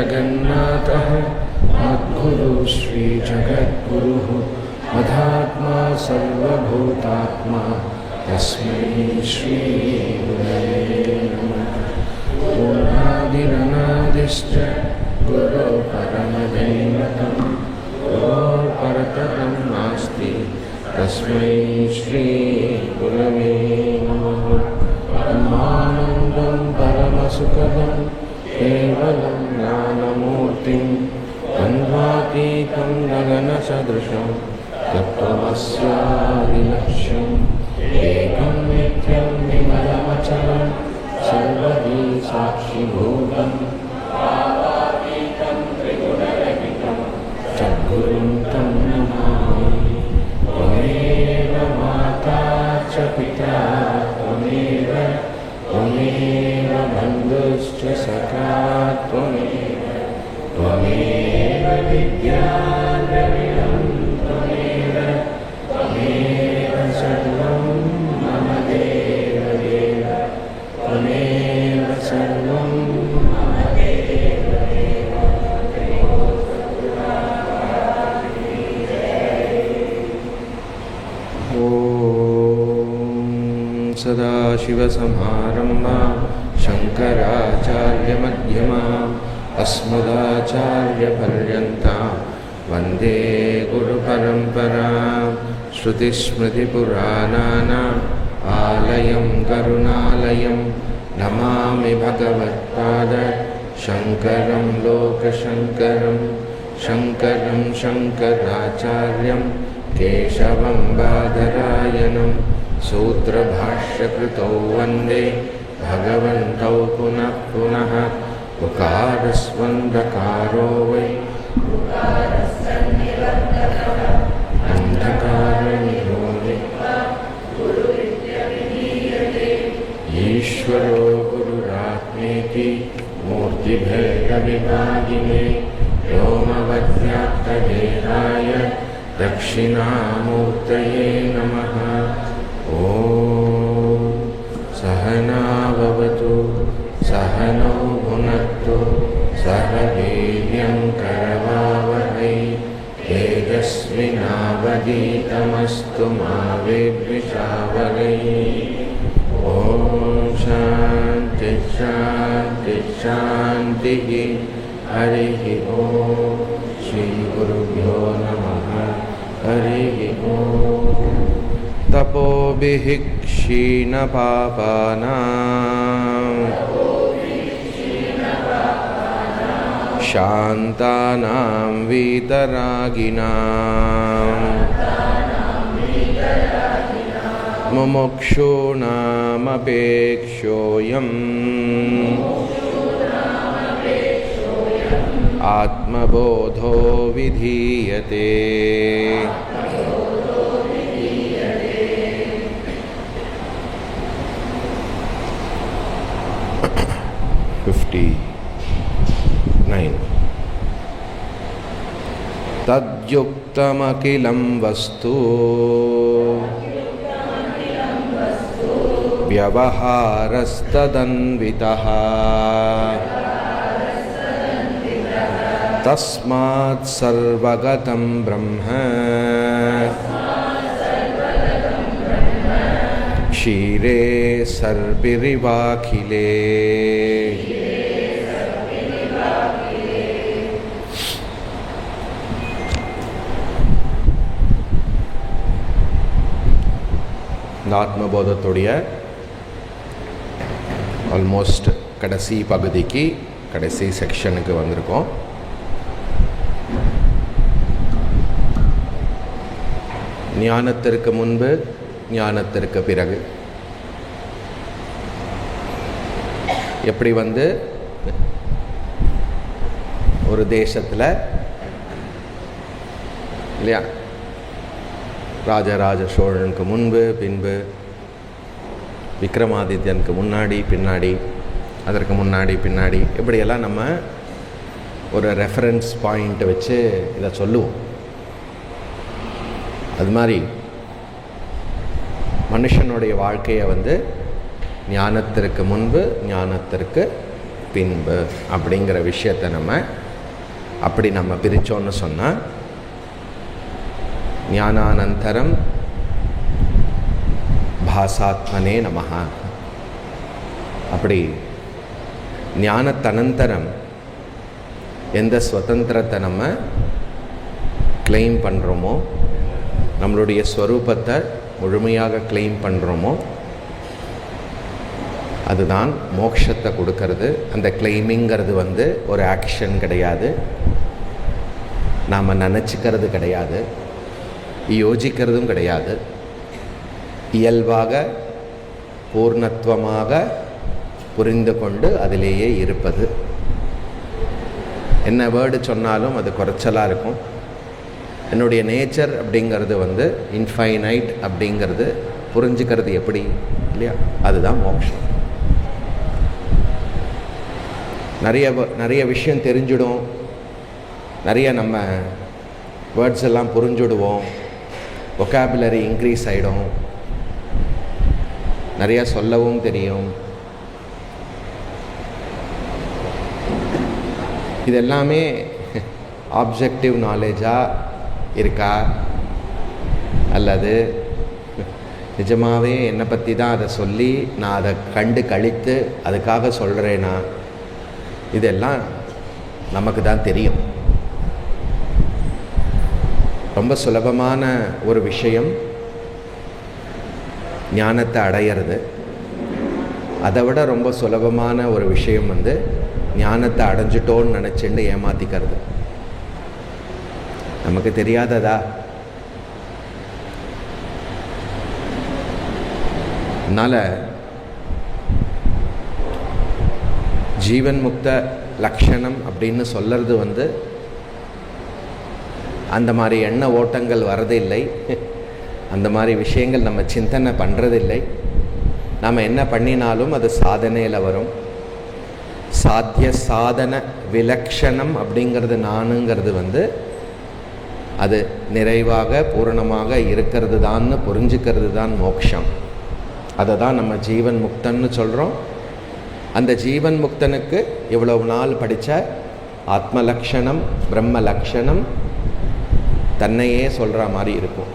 जगन्नाथः मद्गुरु श्री जगद्गुरुः मधात्मा सर्वभूतात्मा तस्मै श्री गुरवे नमः। पूर्णादिरनादिश्च गुरो परमदैवतं गुरोर्परतरं नास्ति तस्मै श्री गुरवे नमः। ब्रह्मानन्दं परमसुखदं केवलं ज्ञानमूर्तिं द्वन्द्वातीतं गगनसदृशं तत्त्वमस्यादिलक्ष्यम् एकं नित्यं विमलमचलं सर्वदी साक्षिभूतं भावातीतं त्रिगुणरहितं सद्गुरुं तं नमामि। त्वमेव माता च पिता त्वमेव बन्धुश्च सखा त्वमेव विद्या द्रविणं त्वमेव सर्वं मम देवदेव त्वमेव सर्वं मम देवदेव। ॐ सदाशिवसमारम्भां शङ्कराचार्यमध्यमाम् अस्मदाचार्यपर्यन्तां वन्दे गुरुपरम्परां। श्रुतिस्मृतिपुराणानाम् आलयं करुणालयं नमामि भगवत्पाद शङ्करं लोकशङ्करं शङ्करं शङ्कराचार्यं केशवं बादरायणं सूत्रभाष्यकृतौ वन्दे भगवन्तौ पुनः पुनः। उकारस्वन्दकारो वै अन्धकारनिरोधे ईश्वरो गुरुरात्मेति मूर्तिभेदविभागिने व्योमवद्व्याप्तदेहाय दक्षिणामूर्तये नमः। ॐ सहनाववतु सहनौ भुनक्तु सह वीर्यं करवावहै तेजस्विनावधीतमस्तु मा विद्विषावहै। ॐ शान्ति शान्ति शान्तिः। हरिः ॐ श्रीगुरुभ्यो नमः। हरिः ॐ तपोभिः क्षीणपापानां शान्तानां वीतरागिणां मुमुक्षूणामपेक्षोऽयम् आत्मबोधो विधीयते। 59 तद्युक्तमखिलं वस्तु व्यवहारस्तदन्वितः तस्मात् सर्वगतं ब्रह्म क्षीरे सर्पिरिवाखिले। இந்த ஆத்மபோதத்துடைய ஆல்மோஸ்ட் கடைசி பகுதிக்கு கடைசி செக்ஷனுக்கு வந்திருக்கோம். ஞானத்திற்கு முன்பு ஞானத்திற்கு பிறகு எப்படி ஒரு தேசத்தில் இல்லையா ராஜராஜ சோழனுக்கு முன்பு பின்பு விக்ரமாதித்யனுக்கு முன்னாடி பின்னாடி அதற்கு முன்னாடி பின்னாடி இப்படியெல்லாம் நம்ம ஒரு ரெஃபரன்ஸ் பாயிண்ட்டை வச்சு இதை சொல்லுவோம். அது மாதிரி மனுஷனுடைய வாழ்க்கையை ஞானத்திற்கு முன்பு ஞானத்திற்கு பின்பு அப்படிங்கிற விஷயத்தை அப்படி நம்ம பிரித்தோன்னு சொன்னால், ஞானானந்தரம் பாசாத்மனே நமஹ. அப்படி ஞானத்தனந்தரம் எந்த சுதந்திரத்தை நம்ம கிளைம் பண்ணுறோமோ, நம்மளுடைய ஸ்வரூபத்தை முழுமையாக கிளைம் பண்ணுறோமோ, அதுதான் மோட்சத்தை கொடுக்கறது. அந்த கிளைமிங்கிறது ஒரு ஆக்ஷன் கிடையாது, நாம் நினச்சிக்கிறது கிடையாது, யோசிக்கிறதும் கிடையாது. இயல்பாக பூர்ணத்துவமாக புரிந்து கொண்டு அதிலேயே இருப்பது. என்ன வேர்டு சொன்னாலும் அது குறைச்சலாக இருக்கும். என்னுடைய நேச்சர் அப்படிங்கிறது இன்ஃபைனைட் அப்படிங்கிறது புரிஞ்சுக்கிறது எப்படி இல்லையா? அதுதான் மோட்சம். நிறைய விஷயம் தெரிஞ்சிடும், நிறைய நம்ம வேர்ட்ஸ் எல்லாம் புரிஞ்சுடுவோம், வொக்காபுலரி இன்க்ரீஸ் ஆகிடும், நிறையா சொல்லவும் தெரியும். இதெல்லாமே ஆப்ஜெக்டிவ் நாலேஜாக இருக்கா, அல்லது நிஜமாகவே என்னை பற்றி தான் அதை சொல்லி நான் அதை கண்டு கழித்து அதுக்காக சொல்கிறேனா? இதெல்லாம் நமக்கு தான் தெரியும். ரொம்ப சுலபமான ஒரு விஷயம் ஞானத்தை அடையிறது. அதை விட ரொம்ப சுலபமான ஒரு விஷயம் ஞானத்தை அடைஞ்சிட்டோன்னு நினச்சிட்டு ஏமாற்றிக்கிறது. நமக்கு தெரியாததா? அதனால் ஜீவன் முக்த லக்ஷணம் அப்படின்னு சொல்கிறது அந்த மாதிரி எண்ண ஓட்டங்கள் வரதில்லை, அந்த மாதிரி விஷயங்கள் நம்ம சிந்தனை பண்ணுறதில்லை. நாம் என்ன பண்ணினாலும் அது சாதனையில் வரும். சாத்திய சாதன விலக்ஷணம் அப்படிங்கிறது நானுங்கிறது அது நிறைவாக பூரணமாக இருக்கிறது தான்னு புரிஞ்சுக்கிறது தான் மோட்சம். அதை தான் நம்ம ஜீவன் முக்தன்னு சொல்கிறோம். அந்த ஜீவன் முக்தனுக்கு இவ்வளவு நாள் படித்த ஆத்ம லக்ஷணம் பிரம்ம லக்ஷணம் தன்னையே சொல்கிற மாதிரி இருக்கும்.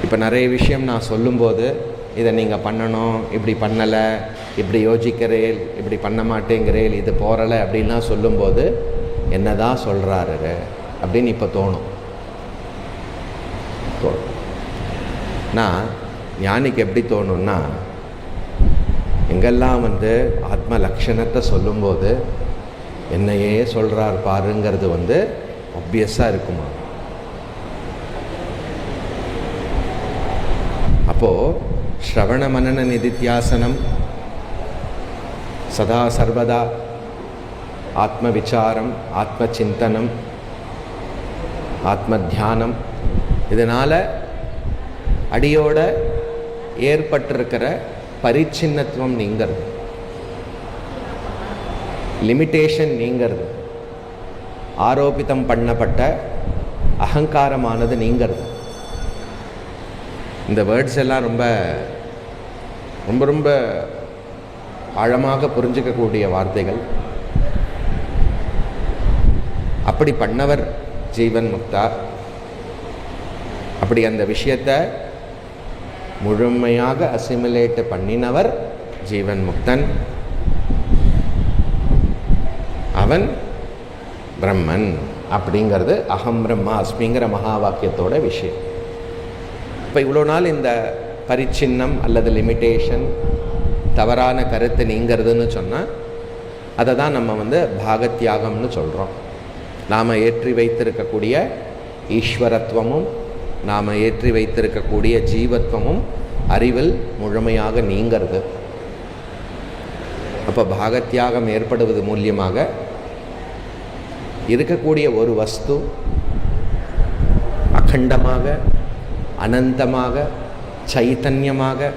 இப்போ நிறைய விஷயம் நான் சொல்லும்போது, இதை நீங்கள் பண்ணணும், இப்படி பண்ணலை, இப்படி யோசிக்கிறேன், இப்படி பண்ண மாட்டேங்கிறேன், இது போகிறலை அப்படின்லாம் சொல்லும்போது என்ன தான் சொல்கிறாரு அப்படின்னு இப்போ தோணும். நான் ஞானிக்கு எப்படி தோணுன்னா, எங்கெல்லாம் ஆத்ம லக்ஷணத்தை சொல்லும்போது என்னையே சொல்கிறார் பாருங்கிறது ஆப்வியஸாக இருக்குமா. அப்போது ஸ்ரவண மனன நிதித்தியாசனம், சதா சர்வதா ஆத்ம விசாரம், ஆத்ம சிந்தனம், ஆத்ம தியானம், இதனால் அடியோட ஏற்பட்டிருக்கிற பரிச்சின்னத்துவம் நீங்கிறது, லிமிட்டேஷன் நீங்கிறது, ஆரோபிதம் பண்ணப்பட்ட அகங்காரமானது நீங்கிறது. இந்த வேர்ட்ஸ் எல்லாம் ரொம்ப ரொம்ப ரொம்ப ஆழமாக புரிஞ்சிக்கக்கூடிய வார்த்தைகள். அப்படி பண்ணவர் ஜீவன் முக்தா. அப்படி அந்த விஷயத்தை முழுமையாக அசிமுலேட் பண்ணினவர் ஜீவன் முக்தன். அவன் பிரம்மன் அப்படிங்கிறது அகம் பிரம்மா அஸ்மிங்கிற மகா வாக்கியத்தோட விஷயம். இப்போ இவ்வளோ நாள் இந்த பரிச்சின்னம் அல்லது லிமிட்டேஷன், தவறான கருத்து நீங்கிறதுன்னு சொன்னால் அதை தான் நம்ம பாகத்தியாகம்னு சொல்கிறோம். நாம் ஏற்றி வைத்திருக்கக்கூடிய ஈஸ்வரத்துவமும் நாம் ஏற்றி வைத்திருக்கக்கூடிய ஜீவத்துவமும் அறிவில் முழுமையாக நீங்கிறது. அப்போ பாகத்தியாகம் ஏற்படுவது மூலியமாக இருக்கக்கூடிய ஒரு வஸ்து அகண்டமாக, அனந்தமாக, சைத்தன்யமாக,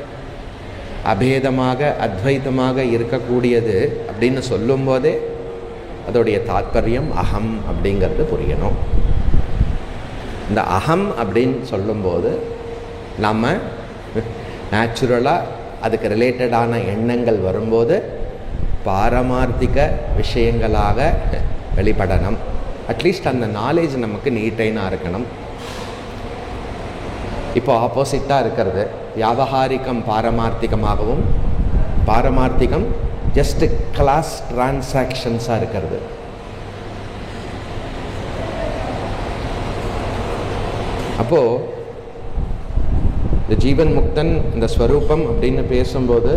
அபேதமாக, அத்வைதமாக இருக்கக்கூடியது அப்படின்னு சொல்லும்போதே அதோடைய தாத்பரியம் அகம் அப்படிங்கிறது புரியணும். இந்த அகம் அப்படின்னு சொல்லும்போது நம்ம நேச்சுரலாக அதுக்கு ரிலேட்டடான எண்ணங்கள் வரும்போது பாரமார்த்திக விஷயங்களாக வெளிப்படணும். அட்லீஸ்ட் அந்த நாலேஜ் நமக்கு நீட்டைனாக இருக்கணும். இப்போ ஆப்போசிட்டாக இருக்கிறது வியாபகாரிகம் பாரமார்த்திகமாகவும், பாரமார்த்திகம் ஜஸ்ட் கிளாஸ் டிரான்சாக்ஷன்ஸாக இருக்கிறது. அப்போது இந்த ஜீவன் முக்தன், இந்த ஸ்வரூபம் அப்படின்னு பேசும்போது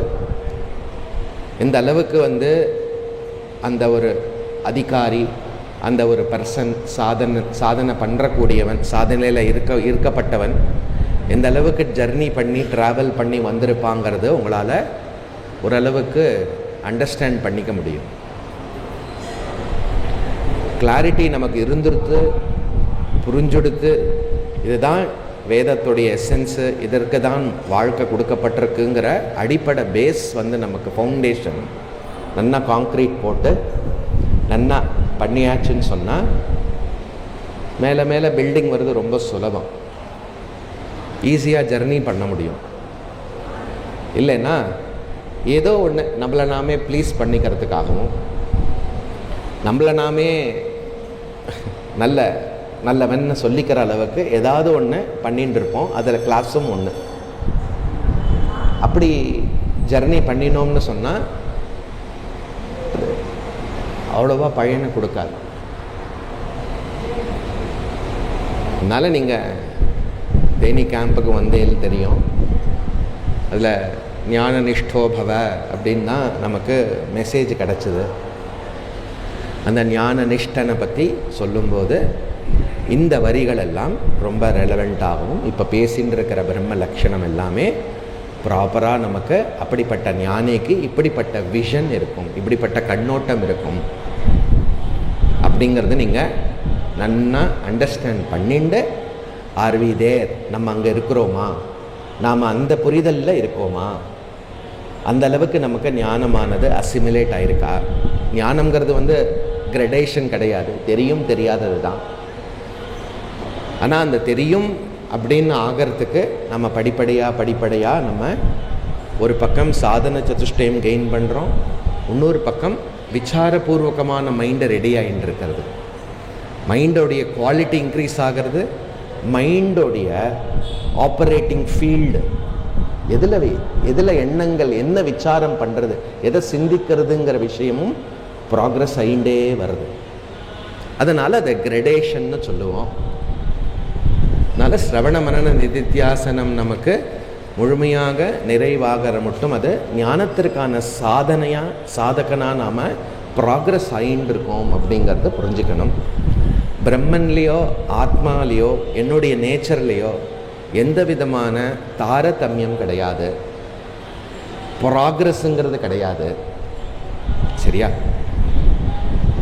இந்த அளவுக்கு அந்த ஒரு அதிகாரி, அந்த ஒரு பர்சன், சாதனை பண்ணுறக்கூடியவன், சாதனையில் இருக்கப்பட்டவன் எந்த அளவுக்கு ஜர்னி பண்ணி ட்ராவல் பண்ணி வந்திருப்பாங்கிறது உங்களால் ஓரளவுக்கு அண்டர்ஸ்டாண்ட் பண்ணிக்க முடியும். கிளாரிட்டி நமக்கு இருந்துருத்து, புரிஞ்சுடுத்து, இதுதான் வேதத்துடைய எசன்ஸு, இதற்கு தான் வாழ்க்கை கொடுக்கப்பட்டிருக்குங்கிற அடிப்படை பேஸ் நமக்கு ஃபவுண்டேஷன் நல்லா காங்க்ரீட் போட்டு நல்லா பண்ணியாச்சுன்னு சொன்னால் மேலே மேலே பில்டிங் வருது ரொம்ப சுலபம், ஈஸியாக ஜர்னி பண்ண முடியும். இல்லைன்னா ஏதோ ஒன்று நம்மளை நாமே ப்ளீஸ் பண்ணிக்கிறதுக்காகவும், நம்மளை நாமே நல்லவன்னு சொல்லிக்கிற அளவுக்கு ஏதாவது ஒன்று பண்ணிட்டு இருப்போம். அதில் கிளாஸும் ஒன்று. அப்படி ஜர்னி பண்ணினோம்னு சொன்னால் அவ்வளோவா பயனை கொடுக்காது. அதனால் நீங்கள் தேனி கேம்புக்கு வந்தேன்னு தெரியும். அதில் ஞான நிஷ்டோபவ அப்படின்னு தான் நமக்கு மெசேஜ் கிடச்சிது. அந்த ஞான நிஷ்டனை பற்றி சொல்லும்போது இந்த வரிகள் எல்லாம் ரொம்ப ரெலவெண்ட்டாகவும், இப்போ பேசின்னு இருக்கிற பிரம்ம லட்சணம் எல்லாமே ப்ராப்பராக நமக்கு அப்படிப்பட்ட ஞானிக்கு இப்படிப்பட்ட விஷன் இருக்கும், இப்படிப்பட்ட கண்ணோட்டம் இருக்கும் அப்படிங்கிறது நீங்கள் நன்னா அண்டர்ஸ்டாண்ட் பண்ணிண்டு, ஆர் வி தேர், நம்ம அங்கே இருக்கிறோமா, நாம் அந்த புரிதலில் இருக்கோமா, அந்த அளவுக்கு நமக்கு ஞானமானது அசிமிலேட் ஆகிருக்கா. ஞானம்ங்கிறது கிரடேஷன் கிடையாது, தெரியும் தெரியாதது தான். ஆனால் அந்த தெரியும் அப்படின்னு ஆகிறதுக்கு நம்ம படிப்படியாக நம்ம ஒரு பக்கம் சாதன சதுஷ்டயம் கெயின் பண்ணுறோம், இன்னொரு பக்கம் விசாரபூர்வகமான மைண்டை ரெடி ஆகிட்டு இருக்கிறது. மைண்டோடைய குவாலிட்டி இன்க்ரீஸ் ஆகிறது, மைண்டோடைய ஆப்ரேட்டிங் ஃபீல்டு எதில் எண்ணங்கள், என்ன விசாரம் பண்ணுறது, எதை சிந்திக்கிறதுங்கிற விஷயமும் ப்ராக்ரஸ் ஆகிண்டே வருது. அதனால் அதை கிரடேஷன்னு சொல்லுவோம். அதனால் ஸ்ரவண மனன நிதித்தியாசனம் நமக்கு முழுமையாக நிறைவாகிற மட்டும் அது ஞானத்திற்கான சாதகனாக நாம் ப்ராக்ரஸ் ஆகிட்டு இருக்கோம் அப்படிங்கிறத புரிஞ்சுக்கணும். பிரம்மன்லேயோ ஆத்மாலேயோ என்னுடைய நேச்சர்லேயோ எந்த விதமான தாரதமியம் கிடையாது, ப்ராக்ரஸ்ங்கிறது கிடையாது. சரியா?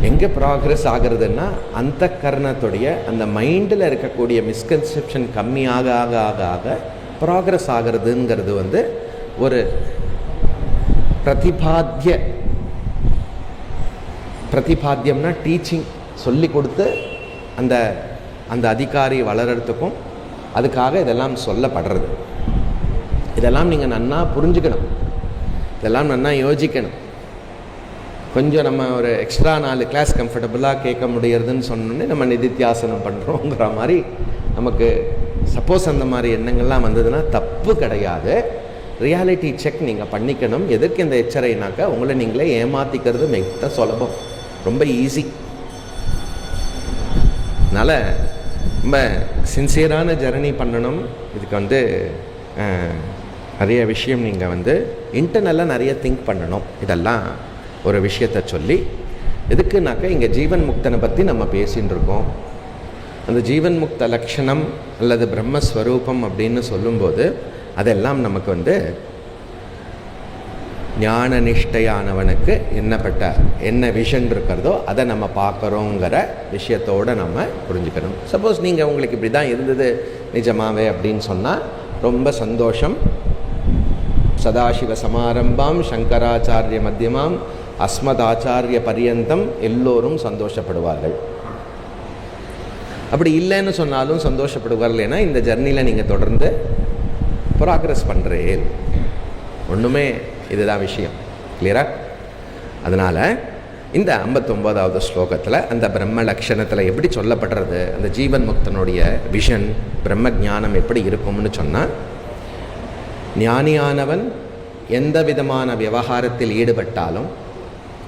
எங்கே ப்ராக்ரஸ் ஆகிறதுன்னா அந்த கர்ணத்துடைய அந்த மைண்டில் இருக்கக்கூடிய மிஸ்கன்செப்ஷன் கம்மியாக ஆக ஆக ஆக ப்ராக்ரஸ் ஆகிறதுங்கிறது ஒரு பிரதிபாத்தியம்னா டீச்சிங், சொல்லி கொடுத்து அந்த அந்த அதிகாரி வளர்கிறதுக்கும் அதுக்காக இதெல்லாம் சொல்லப்படுறது. இதெல்லாம் நீங்கள் நன்னா புரிஞ்சுக்கணும், இதெல்லாம் நன்னா யோசிக்கணும். கொஞ்சம் நம்ம ஒரு எக்ஸ்ட்ரா 4 கிளாஸ் கம்ஃபர்டபுளாக கேட்க முடியறதுன்னு சொன்னோன்னே நம்ம நிதித்தியாசனம் பண்ணுறோங்கிற மாதிரி நமக்கு சப்போஸ் அந்த மாதிரி எண்ணங்கள்லாம் வந்ததுன்னா தப்பு கிடையாது. ரியாலிட்டி செக் நீங்கள் பண்ணிக்கணும். எதற்கு இந்த எச்சரிக்கைனாக்கா உங்களை நீங்களே ஏமாற்றிக்கிறது மிக சுலபம், ரொம்ப ஈஸி. அதனால் ரொம்ப சின்சியரான ஜர்னி பண்ணணும். இதுக்கு நிறைய விஷயம் நீங்கள் இன்டர்னலாக நிறைய திங்க் பண்ணணும். இதெல்லாம் ஒரு விஷயத்தை சொல்லி, எதுக்குனாக்கா இங்கே ஜீவன் முக்தனை பற்றி நம்ம பேசின்னு இருக்கோம். அந்த ஜீவன் முக்த லட்சணம் அல்லது பிரம்மஸ்வரூபம் அப்படின்னு சொல்லும்போது அதெல்லாம் நமக்கு ஞான நிஷ்டையானவனுக்கு என்ன விஷன் இருக்கிறதோ அதை நம்ம பார்க்குறோங்கிற விஷயத்தோடு நம்ம புரிஞ்சுக்கணும். சப்போஸ் நீங்கள் உங்களுக்கு இப்படி தான் இருந்தது நிஜமாவே அப்படின்னு சொன்னால் ரொம்ப சந்தோஷம். சதாசிவ சமாரம்பாம் சங்கராச்சாரிய மத்தியமாம் அஸ்மதாச்சாரிய பரியந்தம் எல்லோரும் சந்தோஷப்படுவார்கள். அப்படி இல்லைன்னு சொன்னாலும் சந்தோஷப்படுவார்கள். ஏன்னா இந்த ஜர்னியில் நீங்கள் தொடர்ந்து ப்ராக்ரஸ் பண்ணுறீர்கள். ஒன்றுமே இதுதான் விஷயம். கிளியரா? அதனால் இந்த 59வது ஸ்லோகத்தில் அந்த பிரம்ம லக்ஷணத்தில் எப்படி சொல்லப்படுறது, அந்த ஜீவன் முக்தனுடைய விஷன் பிரம்ம ஞானம் எப்படி இருக்கும்னு சொன்னால், ஞானியானவன் எந்த விதமான விவகாரத்தில் ஈடுபட்டாலும்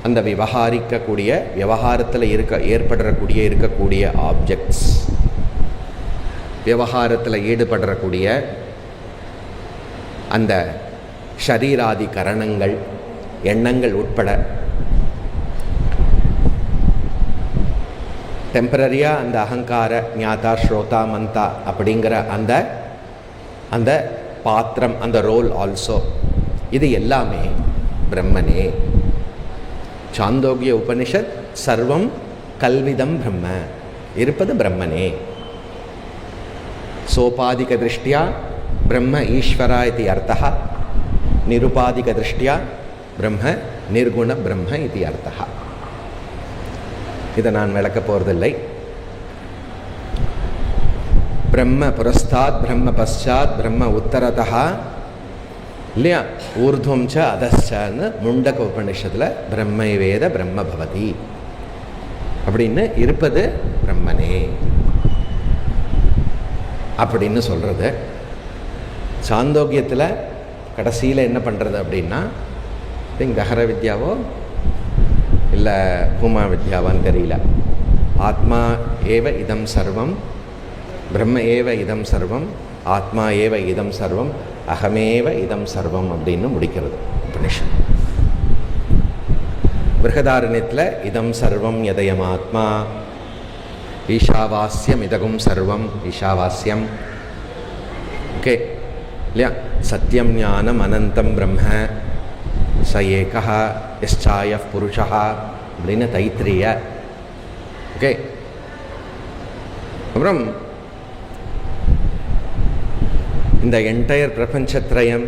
அந்த விவகாரத்தில் இருக்கக்கூடிய ஆப்ஜெக்ட்ஸ், விவகாரத்தில் ஈடுபடக்கூடிய அந்த ஷரீராதி கரணங்கள், எண்ணங்கள் உட்பட டெம்பரரியாக அந்த அகங்கார ஞாதா ஸ்ரோதா மந்தா அப்படிங்கிற அந்த அந்த பாத்திரம், அந்த ரோல் ஆல்சோ, இது எல்லாமே பிரம்மனே. சாந்தோக்கிய உபனிஷத் சர்வம் கல்விதம் பிரம்ம, இருப்பது பிரம்மனே. சோபாதிக திருஷ்டியா பிரம்ம ஈஸ்வரா இது அர்த்தா, நிருபாதிக திருஷ்டியா பிரம்ம நிர்குண பிரம்ம இது அர்த்தா. இதை நான் விளக்க போகிறதில்லை. பிரம்ம புரஸ்தாத் பிரம்ம பశ్చాத் பிரம்ம உத்தரதா இல்லையா, ஊர்துவம் ச அதச்சான்னு முண்டக உபநிஷத்தில் பிரம்மை வேத பிரம்ம பவதி அப்படின்னு இருப்பது பிரம்மனே அப்படின்னு சொல்கிறது. சாந்தோக்கியத்தில் கடைசியில் என்ன பண்ணுறது அப்படின்னா, தகர வித்யாவோ இல்லை பூமா வித்யாவான்னு தெரியல, ஆத்மா ஏவ இதம் சர்வம் பிரம்ம ஏவ இதம் சர்வம் ஆத்மா ஏவ இதம் சர்வம் அகமேவ இதம் சர்வம் அப்படின்னு முடிக்கிறது உபனிஷத். பிருஹதாரண்யத்தில் இதம் சர்வம் யதயம் ஆத்மா ஈஷாவாஸ்யம் இதகும் சர்வம் ஈஷாவாஸ்யம். ஓகே இல்லையா, சத்தியம் ஞானம் அனந்தம் பிரம்ம ச ஏகः யஸ்சாய புருஷः அப்படின்னு தைத்திரிய. ஓகே, அப்புறம் இந்த என்டையர் பிரபஞ்சத்ரயம்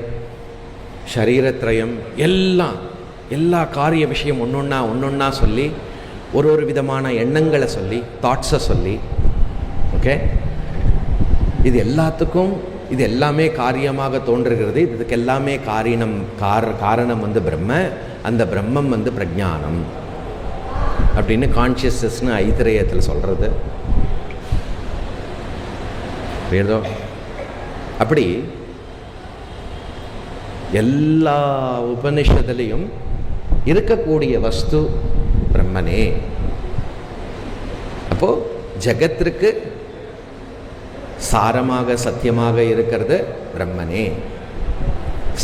ஷரீரத்ரயம் எல்லா காரிய விஷயம் ஒன்றொன்னா சொல்லி ஒரு விதமான எண்ணங்களை சொல்லி தாட்ஸை சொல்லி, ஓகே, இது எல்லாத்துக்கும் இது எல்லாமே காரியமாக தோன்றுகிறது. இதுக்கு எல்லாமே காரணம் வந்து பிரம்ம, அந்த பிரம்மம் வந்து பிரஜானம் அப்படின்னு கான்ஷியஸ்னஸ்னு ஐத்திரேயத்தில் சொல்கிறது. ஏதோ அப்படி எல்லா உபனிஷத்துலேயும் இருக்கக்கூடிய வஸ்து பிரம்மனே. அப்போ ஜகத்திற்கு சாரமாக சத்தியமாக இருக்கிறது பிரம்மனே.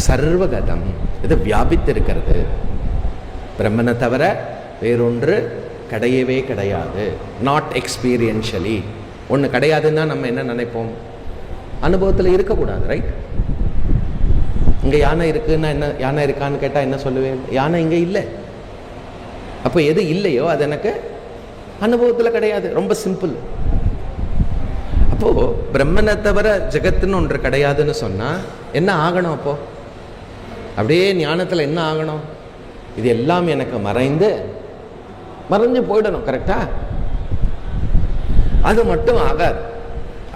சர்வகதம், இது வியாபித்திருக்கிறது. பிரம்மனை தவிர வேறொன்று கிடையவே கிடையாது. நாட் எக்ஸ்பீரியன்ஷியலி ஒன்று கிடையாதுன்னா நம்ம என்ன நினைப்போம், அனுபவத்தில் இருக்கக்கூடாது, ரைட்? இங்கே யானை இருக்குன்னா என்ன, யானை இருக்கான்னு கேட்டால் என்ன சொல்லுவேன், யானை இங்கே இல்லை. அப்போ எது இல்லையோ அது எனக்கு அனுபவத்தில் கிடையாது. ரொம்ப சிம்பிள். அப்போது பிரம்மனை தவிர ஜெகத்துன்னு ஒன்று கிடையாதுன்னு சொன்னால் என்ன ஆகணும்? அப்போது அப்படியே ஞானத்தில் என்ன ஆகணும்? இது எல்லாம் எனக்கு மறைஞ்சு போயிடணும். கரெக்டா? அது மட்டும் ஆகாது.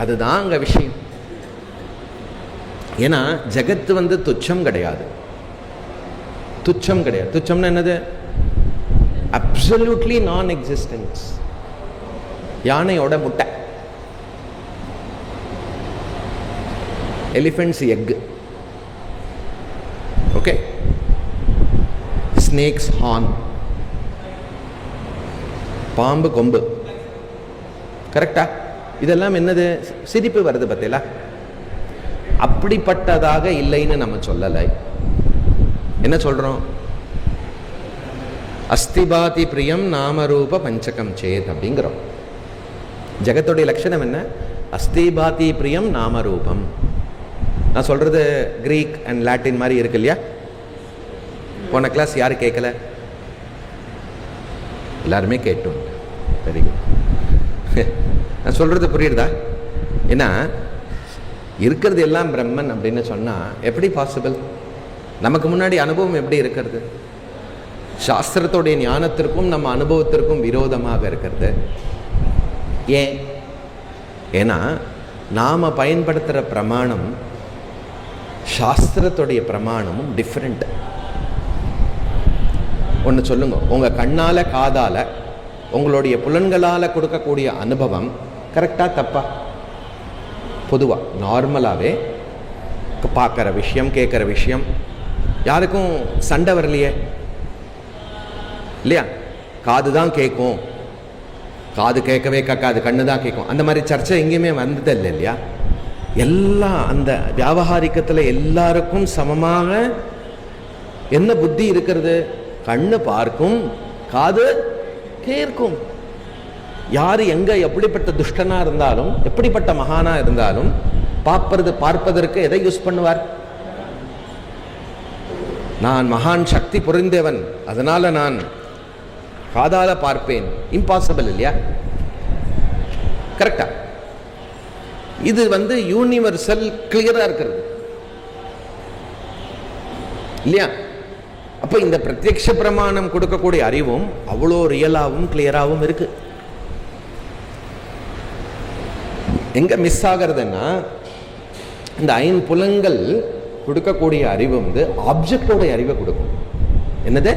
அதுதான் அங்கே விஷயம். ஏன்னா ஜெகத்து வந்து துச்சம் கிடையாது. துச்சம்னா என்னது? அப்சல்யூட்லி நான் எக்ஸிஸ்டன்ஸ். யானையோட முட்டை, elephants egg, okay, snakes horn, பாம்பு கொம்பு, கரெக்டா? இதெல்லாம் என்னது? சிரிப்பு வருது பார்த்தீங்களா? அப்படிப்பட்டதாக இல்லைன்னு நம்ம சொல்லலை. என்ன சொல்றோம்? அஸ்திபாதி பிரியம் நாமரூப பஞ்சகம் சேத் அப்படிங்கிறோம். ஜெகத்துடைய லட்சணம் என்ன? அஸ்திபாதி பிரியம் நாமரூபம். நான் சொல்றது கிரீக் அண்ட் லாட்டின் மாதிரி இருக்கு இல்லையா? போன கிளாஸ் யாரு கேட்கல? எல்லாருமே கேட்டோம். Very good. நான் சொல்றது புரியுதா? ஏன்னா இருக்கிறது எல்லாம் பிரம்மன் அப்படின்னு சொன்னால் எப்படி பாசிபிள்? நமக்கு முன்னாடி அனுபவம் எப்படி இருக்கிறது? சாஸ்திரத்துடைய ஞானத்திற்கும் நம்ம அனுபவத்திற்கும் விரோதமாக இருக்கிறது. ஏன்? ஏன்னா நாம் பயன்படுத்துகிற பிரமாணம் சாஸ்திரத்துடைய பிரமாணமும் டிஃப்ரெண்ட். ஒன்று சொல்லுங்க, உங்கள் கண்ணால் காதால் உங்களுடைய புலன்களால் கொடுக்கக்கூடிய அனுபவம் கரெக்டாக தப்பா? பொதுவாக நார்மலாகவே பார்க்குற விஷயம், கேட்குற விஷயம் யாருக்கும் சண்டை வரலையே இல்லையா? காது தான் கேட்கும், காது கேட்கவே கேட்காது, கண்ணு தான் கேட்கும், அந்த மாதிரி சர்ச்சை எங்கேயுமே வந்ததில்லை இல்லையா? எல்லாம் அந்த வியாபகாரிக்கத்தில் எல்லாருக்கும் சமமாக என்ன புத்தி இருக்கிறது? கண்ணு பார்க்கும், காது கேட்கும். யார் எங்க எப்படிப்பட்ட துஷ்டனா இருந்தாலும், எப்படிப்பட்ட மகானா இருந்தாலும் பார்ப்பதற்கு எதை யூஸ் பண்ணுவார்? நான் மகான் சக்தி புரிந்தவன், அதனால நான் காதால பார்ப்பேன். இம்பாசிபிள் இல்லையா? கரெக்டா? இது யூனிவர்சல் கிளியரா இருக்கிறது இல்லையா? அப்ப இந்த பிரத்யக்ஷ பிரமாணம் கொடுக்கக்கூடிய அறிவும் அவ்வளோ ரியலாகவும் கிளியராகவும் இருக்கு. எங்க மிஸ் ஆகிறதுன்னா, இந்த ஐம்புலங்கள் கொடுக்கக்கூடிய அறிவு ஆப்ஜெக்டோட அறிவை கொடுக்கும். என்னது?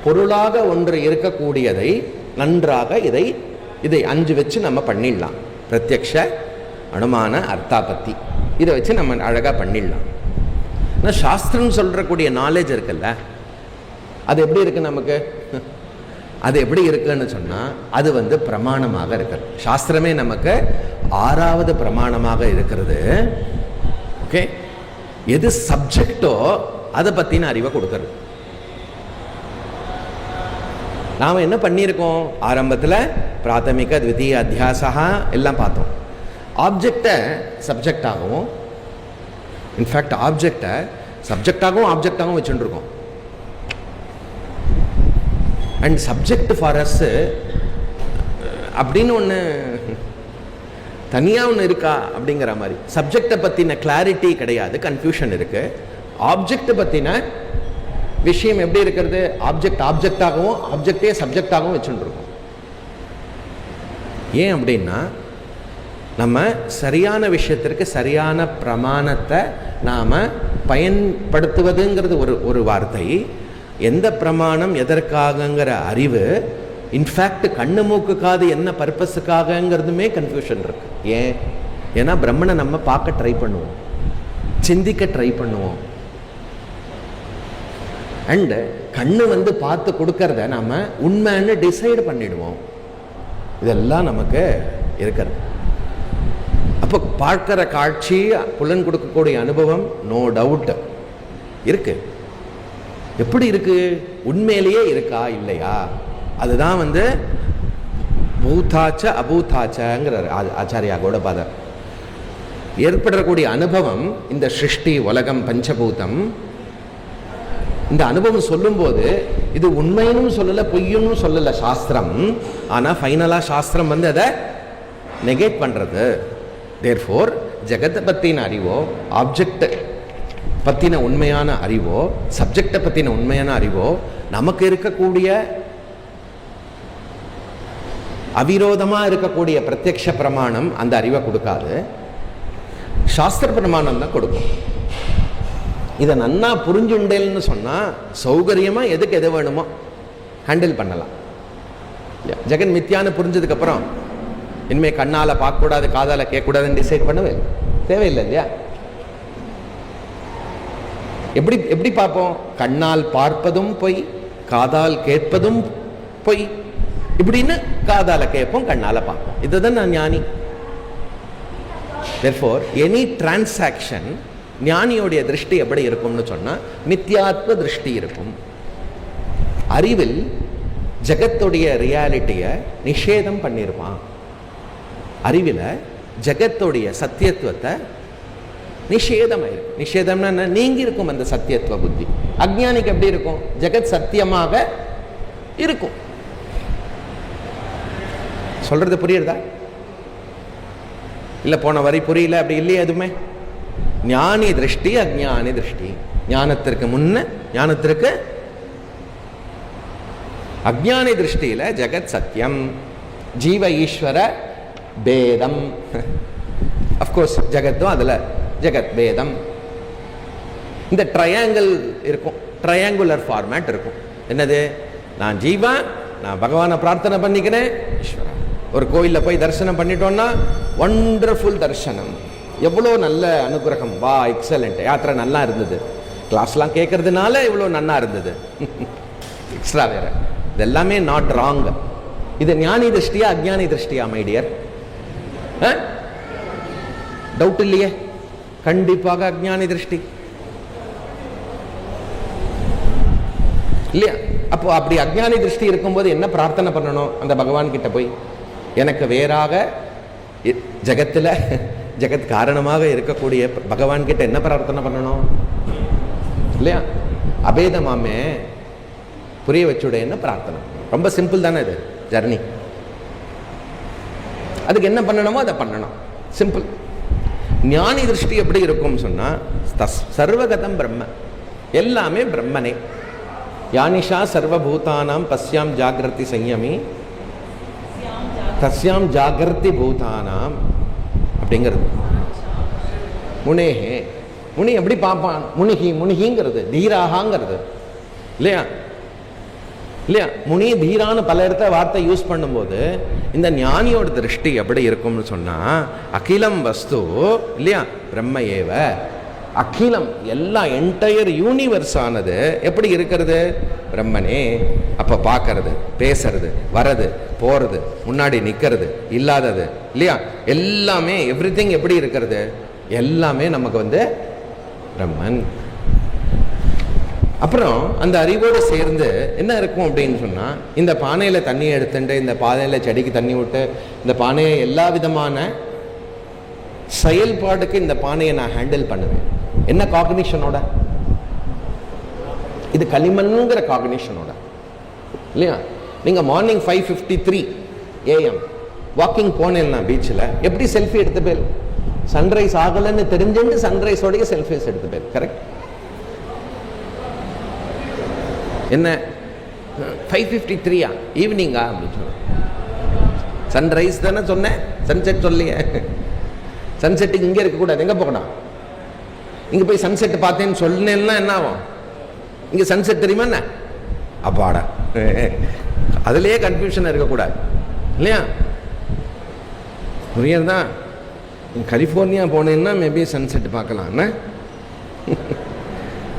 பொருளாக ஒன்று இருக்கக்கூடியதை நன்றாக இதை 5 வச்சு நம்ம பண்ணிடலாம். பிரத்யக்ஷ, அனுமான, அர்த்தாபத்தி, இதை வச்சு நம்ம அழகாக பண்ணிடலாம். ஆனால் சாஸ்திரம் சொல்றக்கூடிய நாலேஜ் இருக்குல்ல, அது எப்படி இருக்கு நமக்கு? அது எப்படி இருக்குன்னு சொன்னால், அது பிரமாணமாக இருக்கிறது. சாஸ்திரமே நமக்கு 6வது பிரமாணமாக இருக்கிறது. ஓகே, எது சப்ஜெக்டோ அதை பற்றின அறிவை கொடுக்கறது. நாம் என்ன பண்ணியிருக்கோம்? ஆரம்பத்தில் பிராத்தமிக, த்விதீய, அத்தியாசா எல்லாம் பார்த்தோம். ஆப்ஜெக்டை சப்ஜெக்டாகவும், இன்ஃபேக்ட் ஆப்ஜெக்டை சப்ஜெக்டாகவும் ஆப்ஜெக்டாகவும் வச்சுருக்கோம். அண்ட் சப்ஜெக்ட் ஃபார் அஸ் அப்படின்னு ஒன்று தனியாக ஒன்று இருக்கா அப்படிங்கிற மாதிரி. சப்ஜெக்டை பற்றின கிளாரிட்டி கிடையாது, கன்ஃபியூஷன் இருக்கு. ஆப்ஜெக்டை பற்றின விஷயம் எப்படி இருக்கிறது? ஆப்ஜெக்டாகவும் ஆப்ஜெக்டே சப்ஜெக்டாகவும் வச்சுருக்கோம். ஏன் அப்படின்னா, நம்ம சரியான விஷயத்திற்கு சரியான பிரமாணத்தை நாம் பயன்படுத்துவதுங்கிறது ஒரு வார்த்தை. எந்த பிரமாணம் எதற்காகங்கிற அறிவு, இன்ஃபேக்ட் கண்ணு மூக்கு காது என்ன பர்பஸுக்காகங்கிறதுமே கன்ஃபியூஷன் இருக்கு. ஏன்னா பிரம்மனை நம்ம பார்க்க ட்ரை பண்ணுவோம், சிந்திக்க ட்ரை பண்ணுவோம். அண்ட் கண்ணு பார்த்து கொடுக்கறத நாம உண்மைன்னு டிசைடு பண்ணிடுவோம். இதெல்லாம் நமக்கு இருக்கிறது. அப்போ பார்க்கிற காட்சி, புலன் கொடுக்கக்கூடிய அனுபவம் நோ டவுட் இருக்கு. எப்படி இருக்கு? உண்மையிலேயே இருக்கா இல்லையா? அதுதான் பூதாச்ச அபூதாச்சங்கிறார் ஆச்சாரியா கௌடபாதர். ஏற்படக்கூடிய அனுபவம், இந்த சிருஷ்டி, உலகம், பஞ்சபூதம், இந்த அனுபவம் சொல்லும்போது இது உண்மைன்னு சொல்லல, பொய்யும் சொல்லல சாஸ்திரம். ஆனா ஃபைனலா சாஸ்திரம் அதை நெகேட் பண்றது. தேர்ஃபோர் ஜெகத்தை பத்தின அறிவோ, ஆப்ஜெக்ட் பத்தின உண்மையான அறிவோ, சப்ஜெக்டை பத்தின உண்மையான அறிவோ நமக்கு இருக்கக்கூடிய அவிரோதமா இருக்கக்கூடிய பிரத்யக்ஷ பிரமாணம் அந்த அறிவை கொடுக்காது, சாஸ்திர பிரமாணம் தான் கொடுக்கும். இதை நன்னா புரிஞ்சுண்டேன்னு சொன்னா சௌகரியமா எதுக்கு எது வேணுமோ ஹேண்டில் பண்ணலாம். ஜெகன் மித்யான்னு புரிஞ்சதுக்கு அப்புறம் இனிமே கண்ணால பார்க்க கூடாது, காதால கேட்கக்கூடாதுன்னு டிசைட் பண்ணவே தேவையில்லை இல்லையா? எப்படி பார்ப்போம்? கண்ணால் பார்ப்பதும் பொய், காதால் கேட்பதும் பொய், இப்படின்னு காதால கேட்போம், கண்ணால பார்ப்போம். இதுதான் நான் ஞானி. Therefore, any transaction, ஞானியோடைய திருஷ்டி எப்படி இருக்கும்னு சொன்னா நித்தியாத்ம திருஷ்டி இருக்கும். அறிவில் ஜகத்துடைய ரியாலிட்டியை நிஷேதம் பண்ணிருப்பான். அறிவில் ஜகத்துடைய சத்தியத்துவத்தை நிஷேதமாயிருக்கும். நிஷேதம்னா நீங்கி இருக்கும் அந்த சத்தியத்துவ புத்தி. அஜ்ஞானிக்கு எப்படி இருக்கும்? ஜெகத் சத்தியமாக இருக்கும். சொல்றது புரியுறதா? இல்ல போன வரி புரியல அப்படி இல்லையே எதுவுமே. ஞானி திருஷ்டி, அஜ்ஞானி திருஷ்டி. ஞானத்திற்கு முன்ன, ஞானத்திற்கு அஜ்ஞானி திருஷ்டியில ஜெகத் சத்தியம், ஜீவ ஈஸ்வர பேதம். அஃப்கோர்ஸ் ஜெகத்தும் அதுல ஜெகத் பேதம். இந்த ட்ரையாங்கிள் இருக்கும், ட்ரையாங்குலர் ஃபார்மேட் இருக்கும். என்னது? நான் ஜீவன், நான் பகவானை பிரார்த்தனை பண்ணிக்கிறேன், ஈஸ்வரா. ஒரு கோயிலில் போய் தரிசனம் பண்ணிட்டோம்னா ஒண்டர்ஃபுல் தரிசனம், எவ்வளோ நல்ல அனுகிரகம், வா எக்ஸலண்ட், யாத்திரை நல்லா இருந்தது, கிளாஸ்லாம் கேட்கறதுனால இவ்வளோ நல்லா இருந்தது, எக்ஸ்ட்ரா வேற. இது எல்லாமே நாட் ராங். இது ஞானி திருஷ்டியா அஜ்ஞானி திருஷ்டியா மை டியர்? டவுட் இல்லையே, கண்டிப்பாக அஜ்ஞானி திருஷ்டி இல்லையா? அப்போ அப்படி அஜ்ஞானி திருஷ்டி இருக்கும்போது என்ன பிரார்த்தனை பண்ணணும்? அந்த பகவான் கிட்ட போய் எனக்கு வேறாக ஜகத்தில் ஜெகத் காரணமாக இருக்கக்கூடிய பகவான் கிட்ட என்ன பிரார்த்தனை பண்ணணும் இல்லையா? அபேதமாமே புரிய வச்சுடைய பிரார்த்தனை. ரொம்ப சிம்பிள் தானே இது ஜர்னி. அதுக்கு என்ன பண்ணணுமோ அதை பண்ணணும், சிம்பிள். ஞானி திருஷ்டி எப்படி இருக்கும் சொன்னா, சர்வகதம் பிரம்ம, எல்லாமே பிரம்மனே. யானிஷா சர்வபூதானாம் பஸ்யாம் ஜாகிரதி சம்யமி தஸ்யாம் ஜாகிரதி பூதானாம் அப்படிங்கிறது. முனேஹே, முனி எப்படி பார்ப்பான்? முனிகிங்கிறது தீராகாங்கிறது இல்லையா? இல்லையா? முனி தீரான்னு பல இடத்த வார்த்தை யூஸ் பண்ணும்போது இந்த ஞானியோட திருஷ்டி எப்படி இருக்கும்னு சொன்னா, அகிலம் வஸ்து இல்லையா பிரம்ம ஏவ, அகிலம் எல்லா என்டையர் யூனிவர்ஸ் ஆனது எப்படி இருக்கிறது? பிரம்மனே. அப்ப பார்க்கறது, பேசுறது, வர்றது, போறது, முன்னாடி நிக்கிறது, இல்லாதது இல்லையா, எல்லாமே எவ்ரிதிங் எப்படி இருக்கிறது? எல்லாமே நமக்கு பிரம்மன். அப்புறம் அந்த அறிவோடு சேர்ந்து என்ன இருக்கும் அப்படின்னு சொன்னா, இந்த பானையில தண்ணியை எடுத்துட்டு இந்த பானையில செடிக்கு தண்ணி விட்டு இந்த பானையை எல்லா விதமான செயல்பாடுக்கு இந்த பானையை நான் ஹேண்டில் பண்ணுவேன். என்ன காக்னிஷனோட? இது களிமண்ங்கிற காக்னிஷனோட இல்லையா? நீங்க மார்னிங் 5:53 AM வாக்கிங் போனேன்னா பீச்சில் எப்படி செல்ஃபி எடுத்து போய், சன்ரைஸ் ஆகலன்னு தெரிஞ்சுட்டு சன்ரைஸோடைய செல்ஃபிஸ் எடுத்து போய், கரெக்ட்? என்ன 5:53 ஈவினிங்கா அப்படின்னு சொன்ன, சன்ரைஸ் தானே சொன்னேன், சன்செட் சொல்லியே. சன்செட்டுக்கு இங்கே இருக்கக்கூடாது, எங்கே போகணும்? இங்கே போய் சன்செட் பார்த்தேன்னு சொன்னேன்னா என்ன ஆகும்? இங்கே சன்செட் தெரியுமா என்ன? அப்பாடா, அதுலேயே கன்ஃபியூஷன் இருக்கக்கூடாது இல்லையா? புரியுறதா? கலிஃபோர்னியா போனேன்னா மேபி சன்செட் பார்க்கலாம்.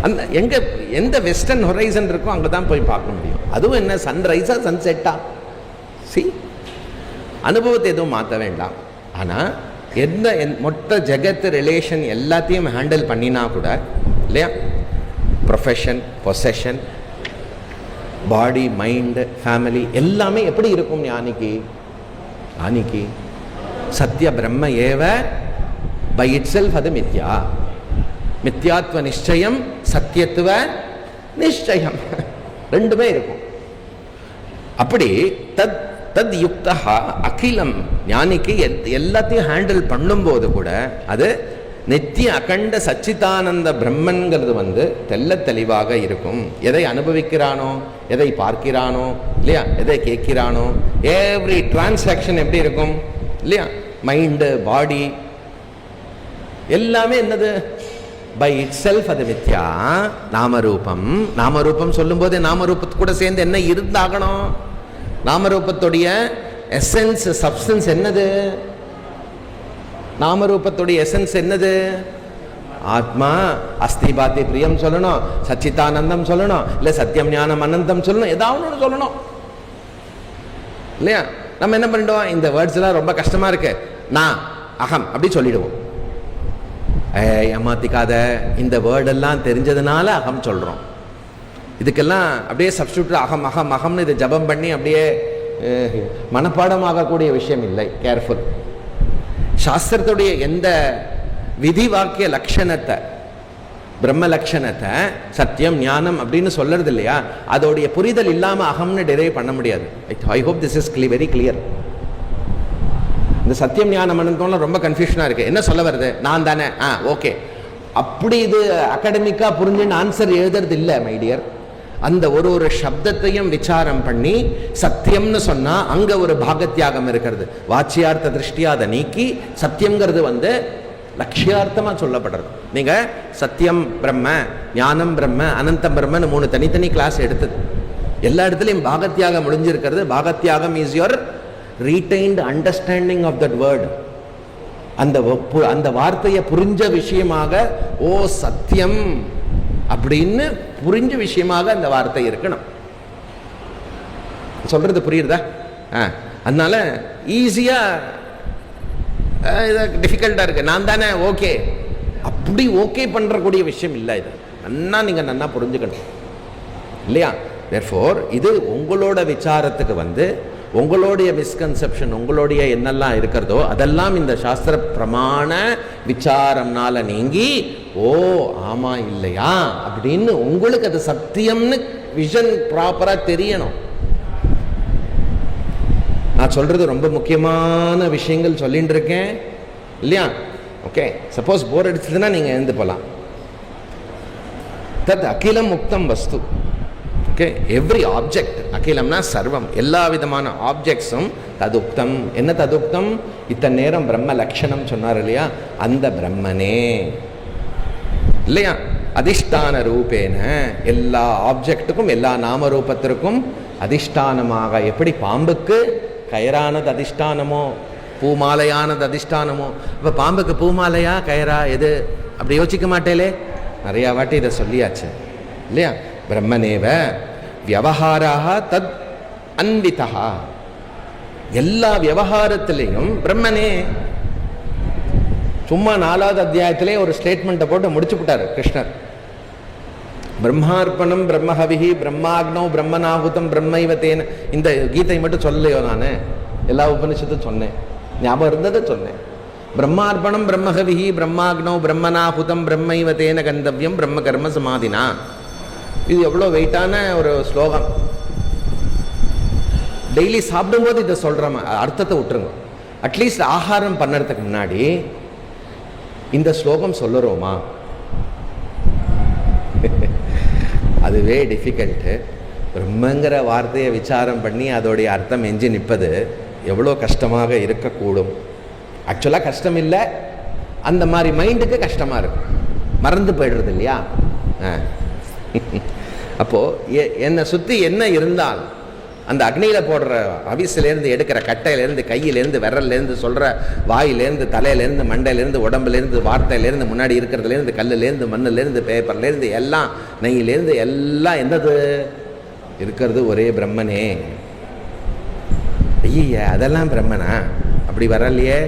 அந்த எங்கே எந்த வெஸ்டர்ன் ஹொரைசன் இருக்கோ அங்கே தான் போய் பார்க்க முடியும். அதுவும் என்ன சன்ரைஸா சன்செட்டா? சி, அனுபவத்தை எதுவும் மாற்ற வேண்டாம். ஆனால் எந்த மொத்த ஜெகத்து ரிலேஷன் எல்லாத்தையும் ஹேண்டில் பண்ணினா கூட இல்லையா, ப்ரொஃபஷன், பொசஷன், பாடி, மைண்டு, ஃபேமிலி எல்லாமே எப்படி இருக்கும் ஞானிக்கு? ஞானிக்கு சத்திய பிரம்ம ஏவ பை இட் செல்ஃப், அது மித்யா. மித்யாத்வ நிச்சயம், சத்தியத்துவ நிச்சயம் ரெண்டுமே இருக்கும். அப்படி தத் தத் யுக்தா அகிலம், ஞானிக்கு எல்லாத்தையும் ஹேண்டில் பண்ணும்போது கூட அது நித்திய அகண்ட சச்சிதானந்த பிரம்மன்கிறது தெல்ல தெளிவாக இருக்கும். எதை அனுபவிக்கிறானோ, எதை பார்க்கிறானோ இல்லையா, எதை கேட்கிறானோ, எவ்ரி டிரான்சாக்ஷன் எப்படி இருக்கும் இல்லையா, மைண்டு, பாடி எல்லாமே என்னது? பை இட் செல்ஃப் அது மித்யா. நாமரூபம், நாமரூபம் சொல்லும் போதே நாமரூபத்து கூட சேர்ந்து என்ன இருந்தாகணும்? நாமரூபத்துடைய எசன்ஸ், சப்ஸ்டன்ஸ் என்னது? நாமரூபத்துடைய எசன்ஸ் என்னது? ஆத்மா. அஸ்தி பாத்தி பிரியம் சொல்லணும், சச்சிதானந்தம் சொல்லணும், இல்லை சத்தியம் ஞானம் அனந்தம் சொல்லணும், ஏதாவது ஒன்று சொல்லணும் இல்லையா? நம்ம என்ன பண்ணிடுவோம்? இந்த வேர்ட்ஸ் எல்லாம் ரொம்ப கஷ்டமா இருக்கு, நான் அகம் அப்படி சொல்லிடுவோம். ஏமாத்திக்காத, இந்த வேர்டெல்லாம் தெரிஞ்சதுனால அகம் சொல்கிறோம். இதுக்கெல்லாம் அப்படியே சப்ஸ்டியூட் அகம் அகம் அகம்னு இதை ஜபம் பண்ணி அப்படியே மனப்பாடமாகக்கூடிய விஷயம் இல்லை. கேர்ஃபுல். சாஸ்திரத்துடைய எந்த விதி வாக்கிய லட்சணத்தை, பிரம்ம லட்சணத்தை சத்தியம் ஞானம் அப்படின்னு சொல்றது இல்லையா, அதோடைய புரிதல் இல்லாமல் அகம்னு டிரைவ் பண்ண முடியாது. I hope this is very clear. இந்த சத்தியம் ஞானம் அனந்தம்லாம் ரொம்ப கன்ஃபியூஷனாக இருக்குது. என்ன சொல்ல வருது? நான் தானே, ஓகே, அப்படி இது அகாடமிக்காக புரிஞ்சுன்னு ஆன்சர் எழுதுறது இல்லை மை டியர். அந்த ஒரு சப்தத்தையும் விசாரம் பண்ணி சத்தியம்னு சொன்னால் அங்கே ஒரு பாகத்தியாகம் இருக்கிறது. வாச்சியார்த்த திருஷ்டியா அதை நீக்கி சத்தியம்ங்கிறது லட்சியார்த்தமாக சொல்லப்படுறது. நீங்கள் சத்தியம் பிரம்ம, ஞானம் பிரம்ம, அனந்தம் பிரம்மன்னு 3 தனித்தனி கிளாஸ் எடுத்தது எல்லா இடத்துலையும் பாகத்தியாகம் முடிஞ்சிருக்கிறது. பாகத்தியாகம் is your retained understanding of that word. அந்த வார்த்தையை புரிஞ்ச விஷயமாக, ஓ சத்தியம் அப்படின்னு புரிஞ்ச விஷயமாக அந்த வார்த்தை இருக்கணும். சொல்றது புரியுறதா? அதனால ஈஸியா டிஃபிகல்ட்டா இருக்கு. நான் தானே ஓகே, அப்படி ஓகே பண்றக்கூடிய விஷயம் இல்லை. இது நீங்க நன்னா புரிஞ்சுக்கணும் இல்லையா? therefore இது உங்களோட விசாரத்துக்கு உங்களுடைய மிஸ்கன்செப்ஷன், உங்களுடைய என்னெல்லாம் இருக்கிறதோ அதெல்லாம் இந்த சாஸ்திர பிரமாண விசாரம்னால நீங்கி, ஓ ஆமா இல்லையா அப்படின்னு உங்களுக்கு அது சத்தியம்னு விஷன் ப்ராப்பரா தெரியணும். நான் சொல்றது ரொம்ப முக்கியமான விஷயங்கள் சொல்லிட்டு இருக்கேன் இல்லையா? ஓகே, சப்போஸ் போர் அடிச்சதுன்னா நீங்க எழுந்து போலாம். தத் அகிலம் முக்தம் வஸ்து. ஓகே, எவ்ரி ஆப்ஜெக்ட், அகிலம்னா சர்வம், எல்லா விதமான ஆப்ஜெக்ட்ஸும் ததுக்தம். என்ன ததுக்தம்? இத்தனை நேரம் பிரம்ம லட்சணம் சொன்னார் இல்லையா, அந்த பிரம்மனே இல்லையா? அதிஷ்டான ரூபேன எல்லா ஆப்ஜெக்டுக்கும் எல்லா நாமரூபத்திற்கும் அதிஷ்டானமாக, எப்படி பாம்புக்கு கயரானது அதிஷ்டானமோ பூமாலையானது அதிஷ்டானமோ, இப்போ பாம்புக்கு பூமாலையா கயரா எது அப்படி யோசிக்க மாட்டேலே, நிறையா வாட்டி இதை சொல்லியாச்சு இல்லையா? பிரம்மனேவ வியவஹாராக தத் அன்விதா. எல்லா வியவஹாரத்திலையும் பிரம்மனே. சும்மா 4வது அத்தியாயத்திலே ஒரு ஸ்டேட்மெண்ட்டை போட்டு முடிச்சு விட்டார் கிருஷ்ணர். பிரம்மார்ப்பணம் பிரம்மஹவிஹி பிரம்மாக்னோ பிரம்மநாகுதம் பிரம்மைவத்தேன. இந்த கீதை மட்டும் சொல்லலையோ, நான் எல்லா உபனிஷத்தும் சொன்னேன், ஞாபகம் இருந்ததை சொன்னேன். பிரம்மார்ப்பணம் பிரம்மஹவிஹி பிரம்மாக்னோ பிரம்மநாகுதம் பிரம்மைவத்தேன கந்தவ்யம் பிரம்ம கர்ம சமாதினா. இது எவ்வளோ வெயிட்டான ஒரு ஸ்லோகம். டெய்லி சாப்பிடும்போது இதை சொல்கிறோம், அர்த்தத்தை விட்டுருங்க. அட்லீஸ்ட் ஆகாரம் பண்ணுறதுக்கு முன்னாடி இந்த ஸ்லோகம் சொல்லுறோமா? அதுவே டிஃபிகல்ட்டு. பிரம்மங்கிற வார்த்தையை விசாரம் பண்ணி அதோடைய அர்த்தம் எஞ்சி நிற்பது எவ்வளோ கஷ்டமாக இருக்கக்கூடும். ஆக்சுவலாக கஷ்டம் இல்லை, அந்த மாதிரி மைண்டுக்கு கஷ்டமாக இருக்கும், மறந்து போய்டுறது இல்லையா? அப்போது என்னை சுற்றி என்ன இருந்தால், அந்த அக்னியில் போடுற அவிசிலேருந்து எடுக்கிற கட்டையிலேருந்து கையிலேருந்து விரல்லேருந்து சொல்கிற வாயிலேருந்து தலையிலேருந்து மண்டையிலேருந்து உடம்புலேருந்து வார்த்தையிலேருந்து முன்னாடி இருக்கிறதுலேருந்து கல்லுலேருந்து மண்ணுலேருந்து பேப்பர்லேருந்து எல்லாம் நெய்யிலேருந்து எல்லாம் என்னது இருக்கிறது ஒரே பிரம்மனே. ஐய அதெல்லாம் பிரம்மனா? அப்படி வரலையே.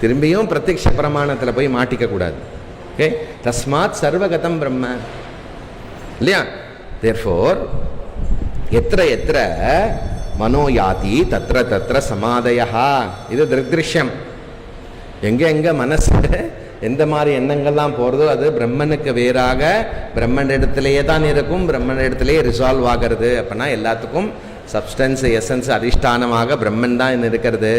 திரும்பியும் பிரத்யக்ஷ பிரமாணத்தில் போய் மாட்டிக்க கூடாது. ஓகே, தஸ்மாத் சர்வகதம் பிரம்ம இல்லையா? தேர்ஃபோர் எத்திர எத்திர மனோயாதி தத்திர தத்திர சமாதயா. இது திருஷ்யம். எங்கே மனசு எந்த மாதிரி எண்ணங்கள்லாம் போகிறதோ அது பிரம்மனுக்கு வேறாக பிரம்மன் இடத்துலையே தான் இருக்கும், பிரம்மன் இடத்துலையே ரிசால்வ் ஆகிறது. அப்படின்னா எல்லாத்துக்கும் சப்ஸ்டன்ஸ் எசன்ஸ் அதிஷ்டானமாக பிரம்மன் தான் இருக்கிறது.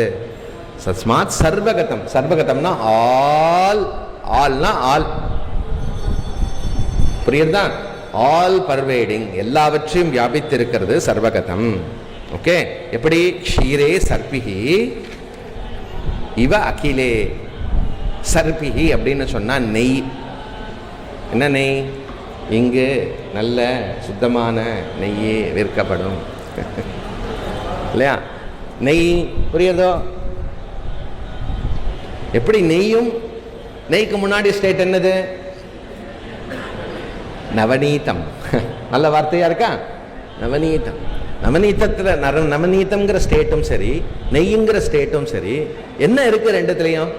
தஸ்மாத் சர்வகதம். சர்வகதம்னா ஆல், ஆல்னா ஆல், புரியுறதா? ஆல் பர்வேடிங், எல்லாவற்றையும் வியாபித்திருக்கிறது சர்வகதம். ஓகே, எப்படி? க்ஷீரே சர்பிஹி இவ அகிலே. சர்பிஹி அப்படின்னு சொன்னா நெய். என்ன நெய்? இங்கு நல்ல சுத்தமான நெய்யே விற்கப்படும் இல்லையா? நெய் புரியுதோ? எப்படி நெய்யும், நெய்க்கு முன்னாடி ஸ்டேட் என்னது? நவநீதம். நல்ல வார்த்தையா இருக்கா? நவநீதம். நவநீதத்தில் நவநீதம்ங்கிற ஸ்டேட்டும் சரி, நெய்யுங்கிற ஸ்டேட்டும் சரி, என்ன இருக்கு ரெண்டுத்துலையும்?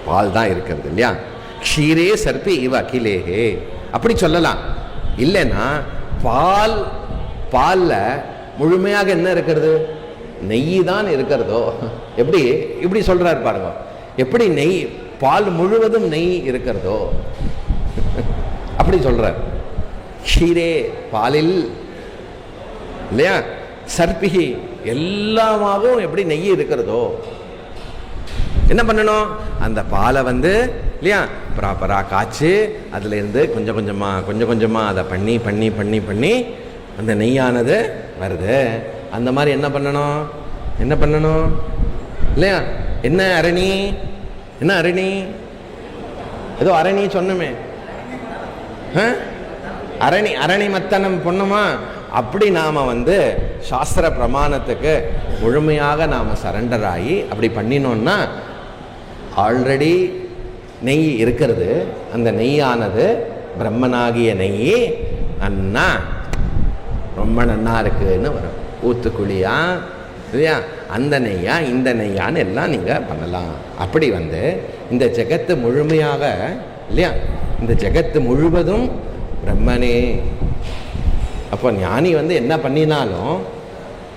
பால் தான் இருக்கிறது இல்லையா? க்ஷீரே சர்பி இவ அகிலேஹே அப்படி சொல்லலாம். இல்லைன்னா பால், பாலில் முழுமையாக என்ன இருக்கிறது? நெய் தான் இருக்கிறதோ. எப்படி இப்படி சொல்றாரு பாருங்க. எப்படி நெய், பால் முழுவதும் நெய் இருக்கிறதோ அப்படி சொல்றார். க்ஷீரே பாலில் இல்லையா, சர்பிஹி எல்லாமாகவும் எப்படி நெய் இருக்கிறதோ. என்ன பண்ணணும்? அந்த பாலை இல்லையா ப்ராப்பராக காய்ச்சி அதுலேருந்து கொஞ்சம் கொஞ்சமாக அதை பண்ணி பண்ணி பண்ணி பண்ணி அந்த நெய்யானது வருது. அந்த மாதிரி என்ன பண்ணணும் இல்லையா? என்ன அரணி, என்ன அரணி, ஏதோ அரணி சொன்னமே, அரணி மத்தனம் பொண்ணுமா, அப்படி நாம் சாஸ்திர பிரமாணத்துக்கு முழுமையாக நாம் சரண்டர் ஆகி அப்படி பண்ணினோன்னா ஆல்ரெடி நெய் இருக்கிறது. அந்த நெய்யானது பிரம்மனாகிய நெய் நன்னா ரொம்ப நன்னா இருக்குன்னு வரும். ஊத்துக்குழியா இல்லையா, அந்த நெய்யா இந்த நெய்யான்னு எல்லாம் நீங்கள் பண்ணலாம். அப்படி இந்த ஜெகத்து முழுமையாக இல்லையா, இந்த ஜெகத்து முழுவதும் பிரம்மனே. அப்போ ஞானி என்ன பண்ணினாலும்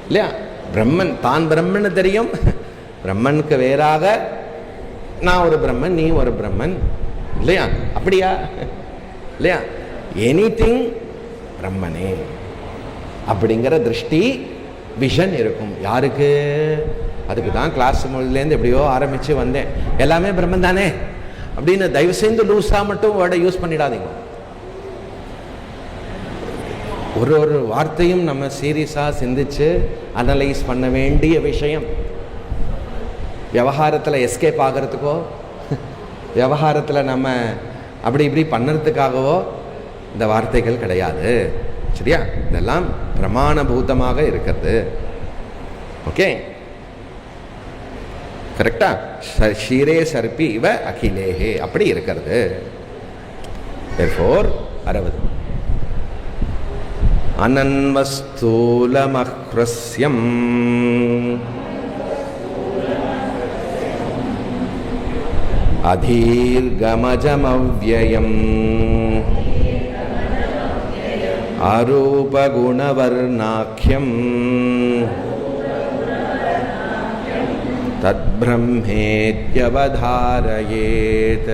இல்லையா, பிரம்மன் தான் பிரம்மன்னு தெரியும். பிரம்மனுக்கு வேறாக நான் ஒரு பிரம்மன், நீ ஒரு பிரம்மன் இல்லையா, அப்படியா இல்லையா, எனிதிங் பிரம்மனே அப்படிங்கிற திருஷ்டி விஷன் இருக்கும். யாருக்கு? அதுக்கு தான் கிளாஸ் மொழிலேருந்து எப்படியோ ஆரம்பித்து வந்தேன். எல்லாமே பிரம்மன் தானே அப்படின்னு தயவு செய்து லூஸாக மட்டும் வேர்டை யூஸ் பண்ணிடாதீங்க. ஒரு வார்த்தையும் நம்ம சீரியஸாக சிந்திச்சு அனலைஸ் பண்ண வேண்டிய விஷயம். விவகாரத்தில் எஸ்கேப் ஆகிறதுக்கோ விவகாரத்தில் நம்ம அப்படி இப்படி பண்ணுறதுக்காகவோ இந்த வார்த்தைகள் கிடையாது. சரியா? இதெல்லாம் பிரமாணபூதமாக இருக்கிறது. ஓகே, கரெக்டா? ஷீரே சர்பி இவ அகிலேஹே அப்படி இருக்கிறது. 60 அனன்வஸ்தூலமஹ்ரஸ்யம் அதீர்கமஜமவ்யயம் அரூபகுணவர்ணாக்யம் தத்ப்ரம்மேத்யவதாரயேத்.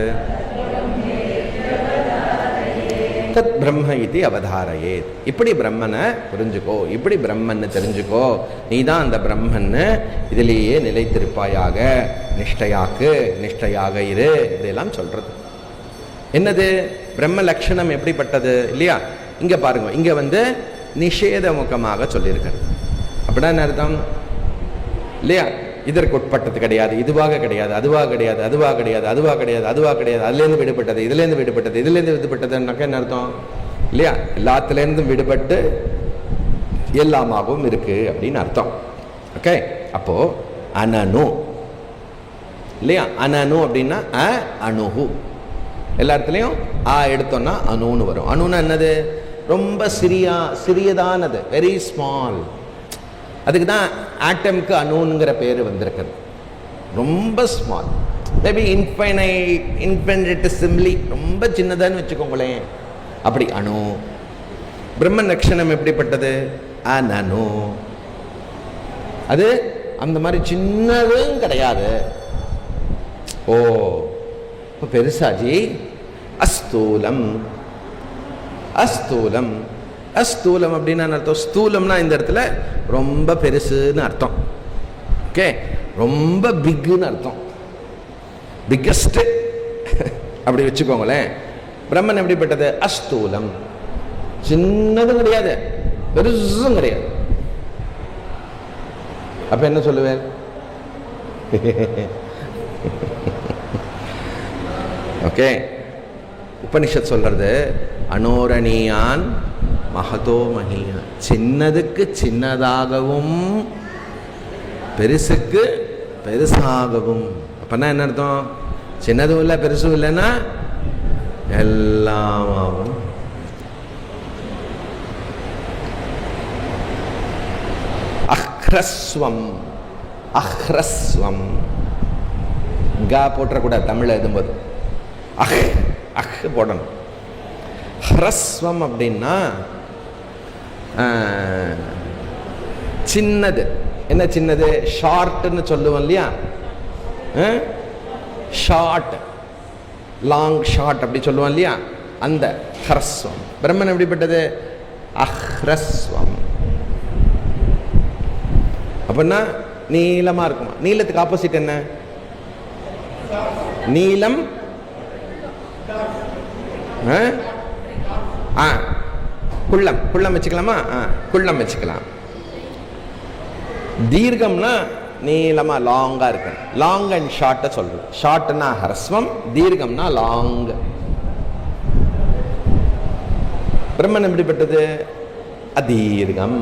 தத் பிரம்ம இது அவதாரயேத். இப்படி பிரம்மனை புரிஞ்சுக்கோ, இப்படி பிரம்மன்னு தெரிஞ்சுக்கோ, நீ தான் அந்த பிரம்மன்னு இதிலேயே நிலைத்திருப்பாயாக, நிஷ்டையாக இரு, இதெல்லாம் சொல்றது. என்னது பிரம்ம லட்சணம் எப்படிப்பட்டது இல்லையா? இங்க பாருங்க, இங்க நிஷேத முகமாக சொல்லியிருக்கிறது. அப்படின்னா என்ன அர்த்தம் இல்லையா? இதற்கு உட்பட்டது கிடையாது, இதுவாக கிடையாது, அதுவாக கிடையாது, அதுவாக கிடையாது, அதுவாக கிடையாது, அதுவாக கிடையாது, அதுலேருந்து விடுபட்டது, இதுலேருந்து விடுபட்டது, இதுலேருந்து விடுபட்டதுன்னாக்க என்ன அர்த்தம் இல்லையா? எல்லாத்துலேருந்தும் விடுபட்டு எல்லாமாகவும் இருக்கு அப்படின்னு அர்த்தம். ஓகே, அப்போ அனனு இல்லையா? அனனு அப்படின்னா அணுகு. எல்லா இடத்துலையும் எடுத்தோம்னா அணுன்னு வரும். அணுன்னா என்னது? ரொம்ப சிறியதானது, வெரி ஸ்மால். அதுக்கு தான் ஆட்டம்க்கு அணுங்கிற பேர் வந்திருக்குது. ரொம்ப ஸ்மால், மேபி இன்ஃபைனிட்டிசிம்லி ரொம்ப சின்னதான்னு வச்சுக்கோங்களேன். அப்படி அணு. பிரம்ம லட்சணம் எப்படிப்பட்டது? அனனு. அது அந்த மாதிரி சின்னதும் கிடையாது. ஓ பெருசாஜி. அஸ்தூலம். அஸ்தூலம் அஸ்தூலம் அப்படின்னா அர்த்தம், ஸ்தூலம்னா இந்த இடத்துல ரொம்ப பெருசுன்னு அர்த்தம். ஓகே, ரொம்ப பிக்குன்னு அர்த்தம், பிக்கஸ்ட் அப்படி வச்சுக்கோங்களேன். பிரம்மன் எப்படிப்பட்டது? அஸ்தூலம். சின்னதும் கிடையாது, பெருசும் கிடையாது. அப்ப என்ன சொல்லுவேன்? ஓகே, உபனிஷத் சொல்றது அனோரணியான் மகதோ மகியா. சின்னதுக்கு சின்னதாகவும் பெருசுக்கு பெருசாகவும். அப்பனா என்ன அர்த்தம்? சின்னதும் இல்லை பெருசும் இல்லைன்னா எல்லாமாவும். அஹ்ரஸ்வம். அஹ்ரஸ்வம் கா போட்டக்கூடாது தமிழ் எழுதும்போது. அஹ் போடணும். ஹ்ரஸ்வம் அப்படின்னா சின்னது. என்ன சின்னது? ஷார்ட்னு சொல்லுவோம் இல்லையா? ஷார்ட், லாங் ஷார்ட் அப்படி சொல்லுவோம் இல்லையா? அந்த ஹ்ரஸ்வம். பிரம்மன் எப்படிப்பட்டது? அஹ்ரஸ்வம். அப்படின்னா நீளமா இருக்குமா? நீளத்துக்கு ஆப்போசிட் என்ன? நீளம். குள்ளம். குள்ளம் வச்சுக்கலாமா? குள்ளம் வச்சுக்கலாம். தீர்க்கம்னா நீளமா லாங்கா இருக்கு. லாங் அண்ட் ஷார்ட்ட சொல்றது. ஷார்ட்னா ஹ்ரஸ்வம், தீர்க்கம்னா லாங். பிரம்மன் எப்படிப்பட்டது? அதீர்கம்,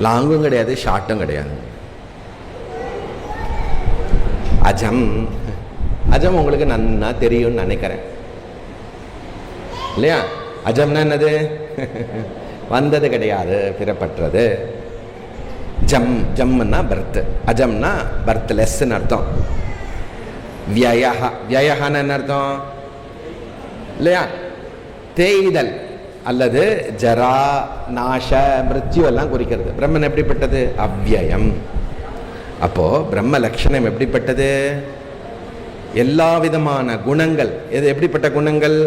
லாங்கும் கிடையாது, ஷார்ட்டும் கிடையாது. அஜம், அஜம் உங்களுக்கு நன்னா தெரியும்னு நினைக்கிறேன் இல்லையா? அஜம்னா என்னது? வந்தது கிடையாது, பிறப்பற்றது. ஜம், ஜம்னா பர்த், அஜம்னா பர்த்லெஸ்ன்னு அர்த்தம். வியயஹ, வியயஹன்னு என்ன அர்த்தம் இல்லையா? தேய்தல் அல்லது ஜரா, நாச, மிருத்யு எல்லாம் குறிக்கிறது. பிரம்மன் எப்படிப்பட்டது? அவ்யயம். அப்போ பிரம்ம லட்சணம் எப்படிப்பட்டது? எல்லா விதமான குணங்கள். இது எப்படிப்பட்ட குணங்கள்?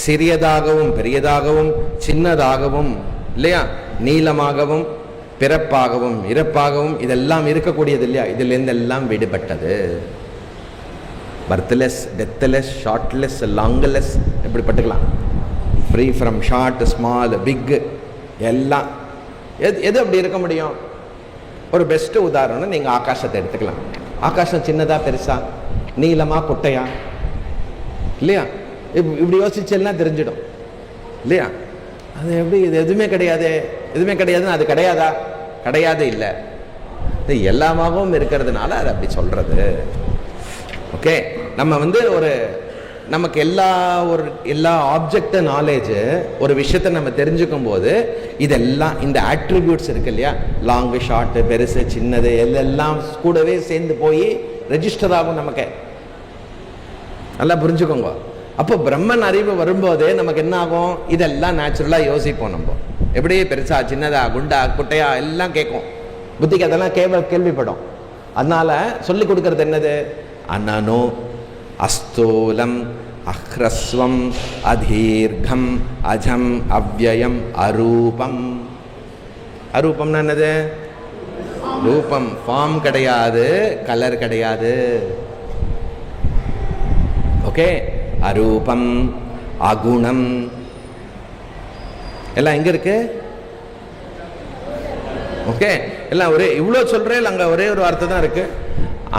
சிறியதாகவும் பெரியதாகவும் சின்னதாகவும் இல்லையா, நீளமாகவும் பிறப்பாகவும் இறப்பாகவும் இதெல்லாம் இருக்கக்கூடியது இல்லையா? இதிலிருந்து எல்லாம் விடுபட்டது. பர்த்லெஸ், டெத்லெஸ், ஷார்ட்லெஸ், லாங்லெஸ், எப்படி பட்டுக்கலாம்? Free from short, small, big எல்லாம். எது அப்படி இருக்க முடியும்? ஒரு பெஸ்ட் உதாரணம் நீங்கள் ஆகாசத்தை எடுத்துக்கலாம். ஆகாசம் சின்னதா பெருசா, நீளமா குட்டையா இல்லையா? இப்படி யோசிச்செல்லாம் தெரிஞ்சிடும் இல்லையா? அது எப்படி? இது எதுவுமே கிடையாது, எதுவுமே கிடையாதுன்னு அது கிடையாதா? கிடையாது இல்லை, இது எல்லாமாகவும் இருக்கிறதுனால அது அப்படி சொல்றது. ஓகே, நம்ம ஒரு நமக்கு எல்லா ஆப்ஜெக்ட் நாலேஜ், ஒரு விஷயத்தை நம்ம தெரிஞ்சுக்கும் போது இதெல்லாம் இந்த ஆட்ரிபியூட்ஸ் இருக்கு இல்லையா, லாங்கு, ஷார்ட்டு, பெருசு, சின்னது எல்லாம் கூடவே சேர்ந்து போய் ரெஜிஸ்டர் ஆகும் நமக்கு. நல்லா புரிஞ்சுக்கோங்க. அப்போ பிரம்மன் அறிவு வரும்போதே நமக்கு என்ன ஆகும்? இதெல்லாம் நேச்சுரலாக யோசிப்போம். நம்ம எப்படி பெருசா, சின்னதா, குண்டா, குட்டையா எல்லாம் கேட்கும். புத்திக்கு அதெல்லாம் கேள்விப்படும். அதனால சொல்லி கொடுக்கறது என்னது? அனனோ, அஸ்தூலம், அஹ்ரஸ்வம், அதீர்கம், அஜம், அவ்யயம், அரூபம். அரூபம்னா என்னது? ரூபம், ஃபார்ம் கிடையாது, கலர் கிடையாது. ஓகே, அரூபம், அகுணம் எல்லாம் எங்க இருக்கு? ஓகே, எல்லாம் ஒரே. இவ்வளோ சொல்றேன், அங்க ஒரே ஒரு வார்த்தை தான் இருக்கு.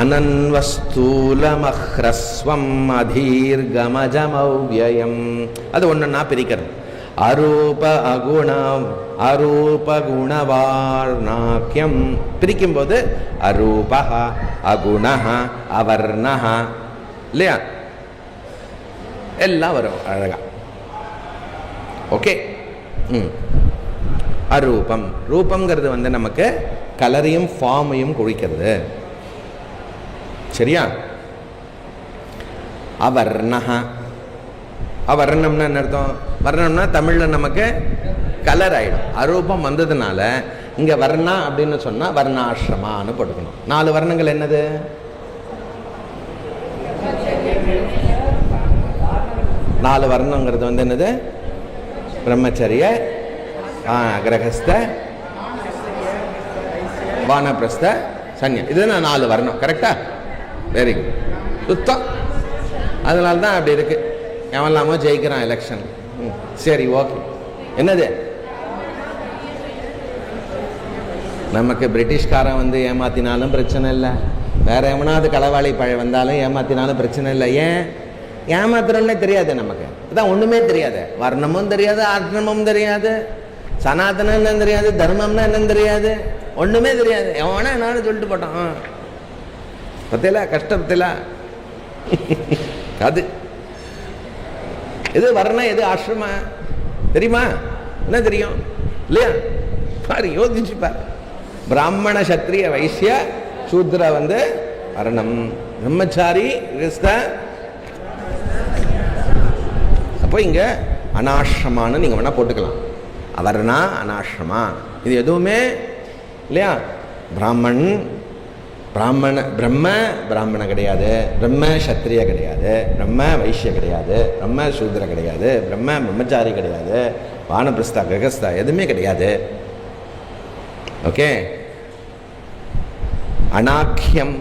அனன்வஸ்தூலமஹ்ரஸ்வம் அதீர்கமஜமவ்யயம். அது ஒன்னா பிரிக்கிறது. அரூப அகுணம், அரூப குணவார்ணாக்கியம் பிரிக்கும் போது அரூபஹ, அகுணஹ, அவர்ணஹ இல்லையா, எல்லாம் வரும் அழகா. ஓகே, அரூபம். ரூபம்ங்கிறது நமக்கு கலரையும் ஃபார்மையும் குறிக்கிறது. சரியா? அவர்ணஹ, அவர்ணம்னா என்ன அர்த்தம்? வர்ணம்னா தமிழ்ல நமக்கு கலர் ஆயிடும். அரூபம் வந்ததுனால இங்க வர்ணா அப்படின்னு சொன்னா வர்ணாசிரமான்னு போட்டுக்கணும். 4 வர்ணங்கள் என்னது? நாலு வர்ணங்கிறது என்னது? பிரம்மச்சரிய, கிரகஸ்த, வானப்பிரஸ்த, சன்னியம். இது நான் 4 வர்ணம். கரெக்டா? வெரி குட், சுத்தம். அதனால தான் அப்படி இருக்கு. எவன்லாமோ ஜெயிக்கிறான் எலெக்ஷன். சரி, ஓகே. என்னது? நமக்கு பிரிட்டிஷ்காரன் ஏமாத்தினாலும் பிரச்சனை இல்லை, வேற எவனாவது களவாளி வந்தாலும் ஏமாத்தினாலும் பிரச்சனை இல்லை. ஏன் ஏமாத்துறோம்னே தெரியாது நமக்கு. அதான் ஒண்ணுமே தெரியாது. வர்ணமும் தெரியாது, ஆசிரமும் தெரியாது, சனாதனம் என்னன்னு தெரியாது, தர்மம்னா என்னன்னு தெரியாது, ஒண்ணுமே தெரியாது. எவனா என்னான்னு சொல்லிட்டு போட்டான். பத்தில கஷ்டப்பத்தில அது எது வர்ணம் எது ஆசிரம தெரியுமா? என்ன தெரியும் இல்லையா? பாரு, யோசிச்சு பாரு. பிராமண, சத்திரிய, வைசிய, சூத்ர வர்ணம், பிரம்மச்சாரி, கிறிஸ்த. அப்போ இங்க அனாசிரமான்னு நீங்க வேணா போட்டுக்கலாம். அவர்னா அனாசிரமா, இது எதுவுமே இல்லையா? பிராமண பிரம்ம பிராமண கிடையாது, பிரம்ம சத்திரிய கிடையாது, பிரம்ம வைசிய கிடையாது, பிரம்ம சூத்ர கிடையாது, பிரம்மச்சாரி கிடையாது, வானப்பிரஸ்தா, கிரகஸ்தா எதுவுமே கிடையாது. ஓகே. அனாக்கியம்.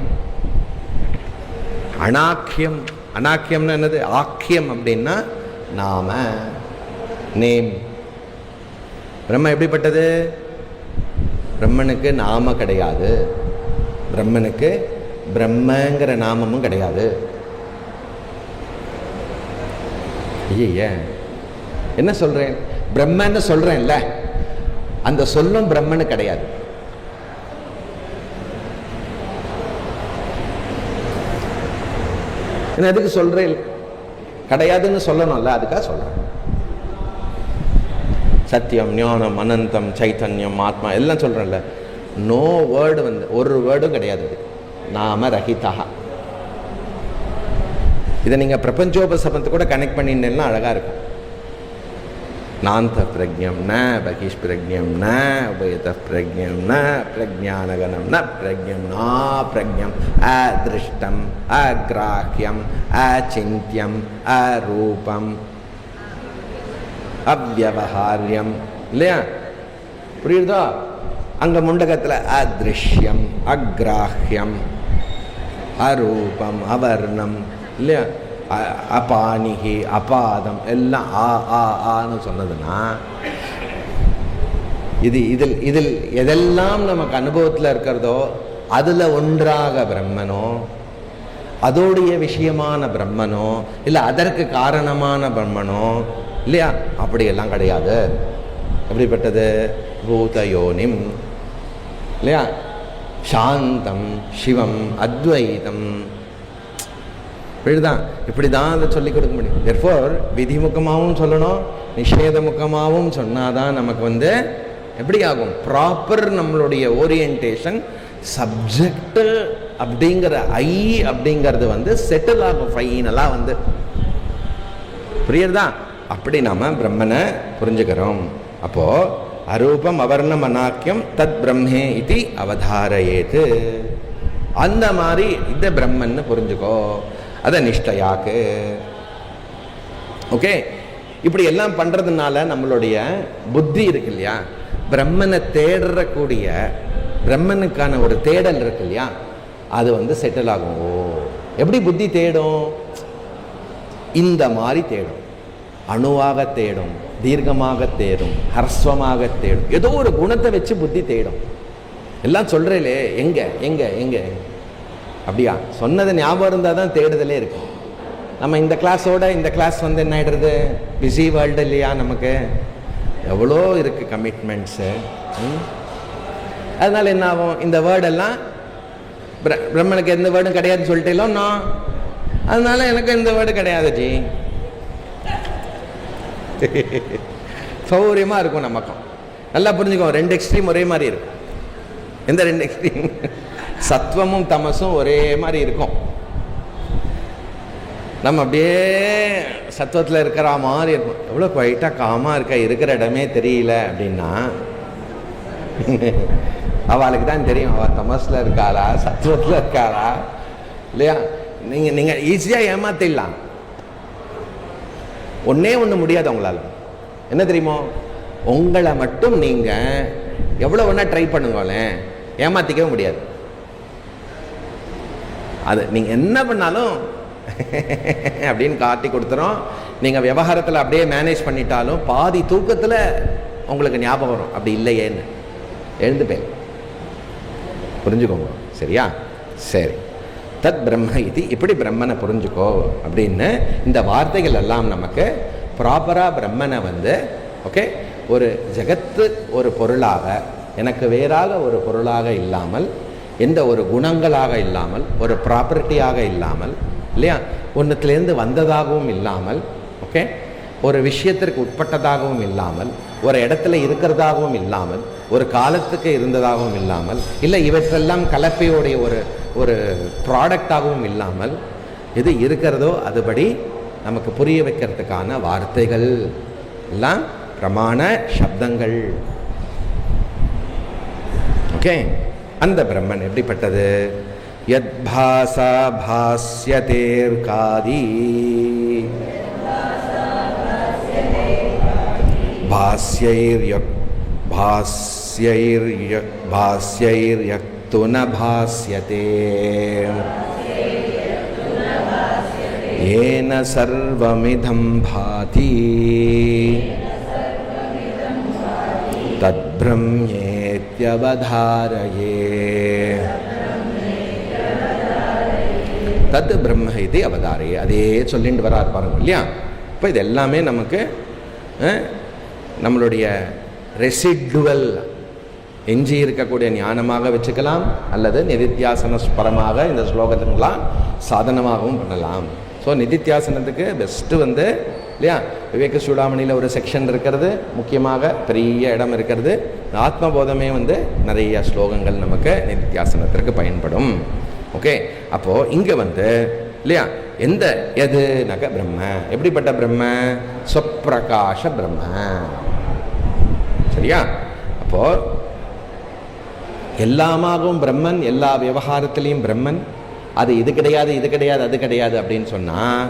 அனாக்கியம், அனாக்கியம்னா என்னது? ஆக்கியம் அப்படின்னா நாம, நேம். பிரம்ம எப்படிப்பட்டது? பிரம்மனுக்கு நாம கிடையாது, பிரம்மனுக்கு பிரம்மங்கிற நாமமும் கிடையாது. ஐய, என்ன சொல்றேன்? பிரம்மன்னு சொல்றேன்ல, அந்த சொல்லும் பிரம்மன்னு கிடையாது. என்ன எதுக்கு சொல்றேன்? கிடையாதுன்னு சொல்லணும்ல, அதுக்காக சொல்றேன். சத்தியம், ஞானம், அனந்தம், சைத்தன்யம், ஆத்மா எல்லாம் சொல்றேன்ல. நோ வேர்டு வந்து ஒரு வேர்டும் கிடையாது. நாம ரஹிதா. இதை நீங்க பிரபஞ்சோபசபத்தை கூட கனெக்ட் பண்ணினா அழகா இருக்கும். நாந்த பிரஜ்ஞம் ந பகிஷ் பிரஜ்ஞம் ந உபயத பிரஜ்ஞம் ந பிரஜானகனம் ந பிரஜ்ஞம் நா பிரஜ்ஞம் அதிருஷ்டம் அக்ராஹ்யம் அசிந்தியம் அரூபம் அவ்யவஹாரியம். இல்லையா? புரியுதா? அங்க முண்டகத்தில் அதிருஷ்யம் அக்ராஹ்யம் அரூபம் அவர்ணம், இல்லையா? அபானிகி அபாதம் எல்லாம் ஆன்னு சொன்னதுன்னா இதில் எதெல்லாம் நமக்கு அனுபவத்தில் இருக்கிறதோ அதுல ஒன்றாக பிரம்மனோ, அதோடைய விஷயமான பிரம்மனோ, இல்லை அதற்கு காரணமான பிரம்மனோ, இல்லையா? அப்படியெல்லாம் கிடையாது. எப்படிப்பட்டது? பூதயோனிம், இல்லையா? சாந்தம் சிவம் அத்வைதம். இப்படிதான் இப்படிதான் அதை சொல்லிக் கொடுக்க முடியும். தெர்ஃபோர் விதிமுகமாகவும் சொல்லணும், நிஷேதமுகமாகவும் சொன்னாதான் நமக்கு வந்து எப்படி ஆகும்? ப்ராப்பர் நம்மளுடைய ஓரியன்டேஷன் சப்ஜெக்ட் அப்படிங்கிற அப்படிங்கிறது வந்து செட்டில் ஆகும் ஃபைனலாக வந்து. புரியுறதா? அப்படி நாம பிரம்மனை புரிஞ்சுக்கிறோம். அப்போ அரூபம் அவர்ணம் அநாக்கியம் தத் பிரம்மே இது அவதாரயேது. அந்த மாதிரி இந்த பிரம்மன்னு புரிஞ்சுக்கோ, அதை நிஷ்டையாக்கு. ஓகே, இப்படி எல்லாம் பண்றதுனால நம்மளுடைய புத்தி இருக்கு இல்லையா, பிரம்மனை தேடக்கூடிய பிரம்மனுக்கான ஒரு தேடல் இருக்கு இல்லையா, அது வந்து செட்டில் ஆகும். ஓ, எப்படி புத்தி தேடும்? இந்த மாதிரி தேடும். அணுவாக தேடும், தீர்க்கமாக தேடும், ஹர்ஸ்வமாக தேடும். ஏதோ ஒரு குணத்தை வச்சு புத்தி தேடும். எல்லாம் சொல்றேலே, எங்க எங்க எங்க அப்படியா? சொன்னது ஞாபகம் இருந்தால் தான் தேடுதலே இருக்கு. நம்ம இந்த கிளாஸோட இந்த கிளாஸ் வந்து என்ன ஆயிடுறது? பிஸி வேர்ல்டு இல்லையா? நமக்கு எவ்வளோ இருக்கு கமிட்மெண்ட்ஸு. அதனால என்ன ஆகும்? இந்த வேர்டெல்லாம் பிரம்மனுக்கு எந்த வேர்டும் கிடையாதுன்னு சொல்லிட்டேலோ நான், அதனால எனக்கு இந்த வேர்டு கிடையாது ஜி. சௌகரியமாக இருக்கும் நமக்கும். நல்லா புரிஞ்சுக்கோ, ரெண்டு எக்ஸ்ட்ரீம் ஒரே மாதிரி இருக்கும். எந்த ரெண்டு எக்ஸ்ட்ரீம்? சத்வமும் தமசும் ஒரே மாதிரி இருக்கும். நம்ம அப்படியே சத்துவத்தில் இருக்கிற மாதிரி இருக்கும். எவ்வளோ குவைட்டாக காமாக இருக்க, இருக்கிற இடமே தெரியல அப்படின்னா அவளுக்கு தான் தெரியும் அவள் தமஸில் இருக்காளா சத்துவத்தில் இருக்காளா, இல்லையா? நீங்கள் ஈஸியாக ஏமாத்திடலாம். ஒன்றே ஒன்று முடியாது உங்களால். என்ன தெரியுமோ? உங்களை மட்டும் நீங்கள் எவ்வளோ வேணால் ட்ரை பண்ணுங்களேன், ஏமாற்றிக்கவே முடியாது. அது நீங்கள் என்ன பண்ணாலும் அப்படின்னு காட்டி கொடுத்துரும். நீங்கள் விவகாரத்தில் அப்படியே மேனேஜ் பண்ணிட்டாலும் பாதி தூக்கத்தில் உங்களுக்கு ஞாபகம் வரும், அப்படி இல்லையேன்னு எழுந்து போய் புரிஞ்சுக்கோங்க. சரியா? சரி. தத் பிரம்ம இது, இப்படி பிரம்மனை புரிஞ்சுக்கோ அப்படின்னு இந்த வார்த்தைகள் எல்லாம் நமக்கு ப்ராப்பராக பிரம்மனை வந்து ஓகே ஒரு ஜகத்து ஒரு பொருளாக, எனக்கு வேறாக ஒரு பொருளாக இல்லாமல், எந்த ஒரு குணங்களாக இல்லாமல், ஒரு ப்ராப்பர்ட்டியாக இல்லாமல், இல்லையா, ஒன்றுத்துலேருந்து வந்ததாகவும் இல்லாமல், ஓகே ஒரு விஷயத்திற்கு உட்பட்டதாகவும் இல்லாமல், ஒரு இடத்துல இருக்கிறதாகவும் இல்லாமல், ஒரு காலத்துக்கு இருந்ததாகவும் இல்லாமல், இல்லை இவற்றெல்லாம் கலப்பையோடைய ஒரு ப்ராடக்டாகவும் இல்லாமல், எது இருக்கிறதோ அதுபடி நமக்கு புரிய வைக்கிறதுக்கான வார்த்தைகள் எல்லாம் பிரமாண சப்தங்கள். ஓகே, அந்த பிரம்மன் எப்படிப்பட்டது? யத் பாசா பாஸ்யதேர்காதி பாஸ்யைர்யக்து ந பாஸ்யதே ஏன சர்வமிதம் பாதி தத் பிரம்மேத்யவதாரயே. தத் பிரம்ம இது அவதாரே. அதே சொல்லிட்டு வரார் பாருங்க இல்லையா? இப்போ இது எல்லாமே நமக்கு நம்மளுடைய ரெசிடுவல் எஞ்சி இருக்கக்கூடிய ஞானமாக வச்சுக்கலாம், அல்லது நிதித்தியாசன பரமாக இந்த ஸ்லோகத்துக்கெல்லாம் சாதனமாகவும் பண்ணலாம். ஸோ நிதித்தியாசனத்துக்கு பெஸ்ட்டு இல்லையா, விவேக சூடாமணியில் ஒரு செக்ஷன் இருக்கிறது, முக்கியமாக பெரிய இடம் இருக்கிறது. ஆத்மபோதமே நிறைய ஸ்லோகங்கள் நமக்கு நிதித்தியாசனத்திற்கு பயன்படும். ஓகே, அப்போது இங்கே இல்லையா, எதுனாக்க பிரம்ம. எப்படிப்பட்ட பிரம்ம? ஸ்வப்பிரகாஷ பிரம்ம. சரியா? அப்போது எல்லாமாகவும் பிரம்மன், எல்லா விவகாரத்திலையும் பிரம்மன். அது இது கிடையாது, இது கிடையாது, அது கிடையாது அப்படின்னு சொன்னால்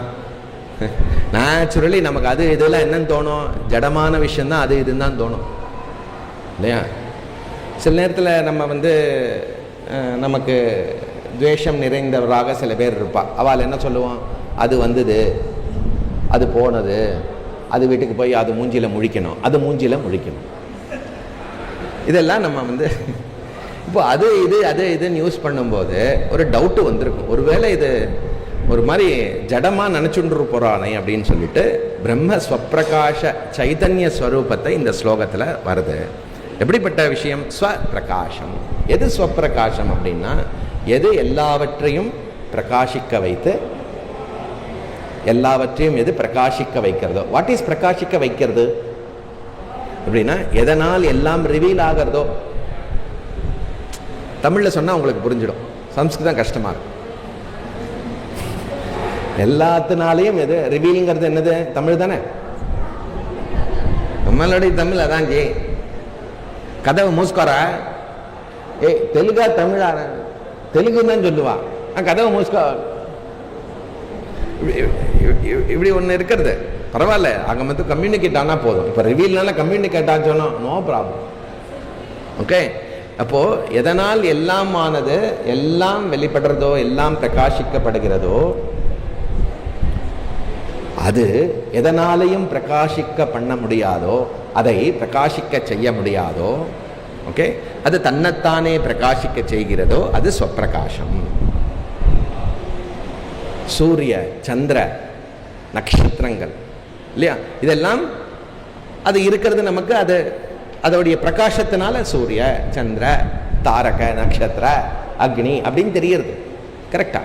நேச்சுரலி நமக்கு அது இதெல்லாம் என்னன்னு தோணும்? ஜடமான விஷயந்தான் அது இதுன்னு தான் தோணும் இல்லையா? சில நேரத்தில் நம்ம நமக்கு துவேஷம் நிறைந்தவராக சில பேர் இருப்பாள். அவள் என்ன சொல்லுவான்? அது வந்தது, அது போனது, அது வீட்டுக்கு போய் அது மூஞ்சியில் முழிக்கணும், அது மூஞ்சியில் முழிக்கணும். இதெல்லாம் நம்ம இப்போ அது இதுன்னு யூஸ் பண்ணும்போது ஒரு டவுட்டு வந்திருக்கும். ஒருவேளை இது ஒரு மாதிரி ஜடமாக நினச்சுட்டு போகிறானே அப்படின்னு சொல்லிட்டு பிரம்ம ஸ்வப்பிரகாஷ சைதன்ய ஸ்வரூபத்தை இந்த ஸ்லோகத்தில் வருது. எப்படிப்பட்ட விஷயம்? ஸ்வப்பிரகாசம். எது ஸ்வப்பிரகாசம் அப்படின்னா, எது எல்லாவற்றையும் பிரகாசிக்க வைத்து, எல்லாவற்றையும் எது பிரகாசிக்க வைக்கிறதோ. வாட் இஸ் பிரகாசிக்க வைக்கிறது அப்படின்னா, எதனால் எல்லாம் ரிவீல் ஆகிறதோ. தமிழில் சொன்னால் உங்களுக்கு புரிஞ்சிடும், சம்ஸ்கிருதம் கஷ்டமாக இருக்கும். எல்லாத்தினாலையும் எது ரிவீலிங்கிறது என்னது? தமிழ் தானே, நம்மளுடைய தமிழ் அதான். ஜே கதவை மூஸ்கோரா, தெலுங்கா தமிழா? தெலுங்கு தான் சொல்லுவா. கதவை மூஸ்கோ, இப்படி ஒன்று இருக்கிறது. பரவாயில்ல, அங்கே கம்யூனிகேட் ஆனால் போதும். இப்போ ரிவீல்னால கம்யூனிகேட் ஆச்சோன்னா நோ ப்ராப்ளம். ஓகே, அப்போது எதனால் எல்லாம் ஆனது, எல்லாம் வெளிப்படுறதோ, எல்லாம் பிரகாசிக்கப்படுகிறதோ, அது எதனாலையும் பிரகாசிக்க பண்ண முடியாதோ, அதை பிரகாசிக்க செய்ய முடியாதோ, ஓகே, அது தன்னைத்தானே பிரகாசிக்க செய்கிறதோ, அது ஸ்வப்பிரகாசம். சூரிய சந்திர நட்சத்திரங்கள் இல்லையா, இதெல்லாம் அது இருக்கிறது நமக்கு. அது அதோடைய பிரகாசத்தினால சூரிய சந்திர தாரக நட்சத்திர அக்னி அப்படின்னு தெரிகிறது. கரெக்டா?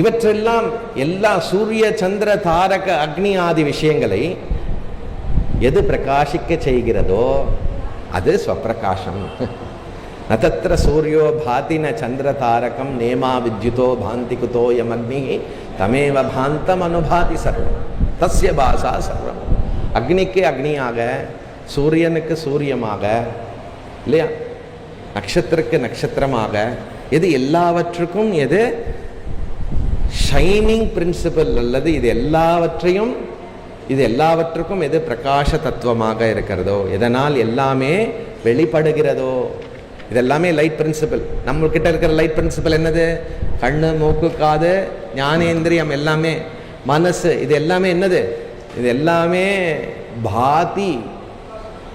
இவற்றெல்லாம் எல்லா சூரிய சந்திர தாரக அக்னி ஆதி விஷயங்களை எது பிரகாசிக்க செய்கிறதோ அது ஸ்வப்பிரகாசம். நதத்திர சூரியோ பாதி ந சந்திர தாரகம் நேமா வித்யுதோ பாந்தி குதோ யம் அக்னி தமேவ பாந்தம் அனுபாதி சர்வம் தஸ்ய பாசா சர்வம். அக்னிக்கு அக்னியாக, சூரியனுக்கு சூரியமாக இல்லையா, நட்சத்திரக்கு நட்சத்திரமாக, எது எல்லாவற்றுக்கும் எது ஷைனிங் பிரின்சிபல் அல்லது இது எல்லாவற்றுக்கும் எது பிரகாச தத்துவமாக இருக்கிறதோ, எதனால் எல்லாமே வெளிப்படுகிறதோ, இதெல்லாமே லைட் பிரின்சிபல். நம்மக்கிட்ட இருக்கிற லைட் பிரின்சிபல் என்னது? கண்ணு, மூக்கு, காது, ஞானேந்திரியம், எல்லாமே மனசு, இது எல்லாமே என்னது? இது எல்லாமே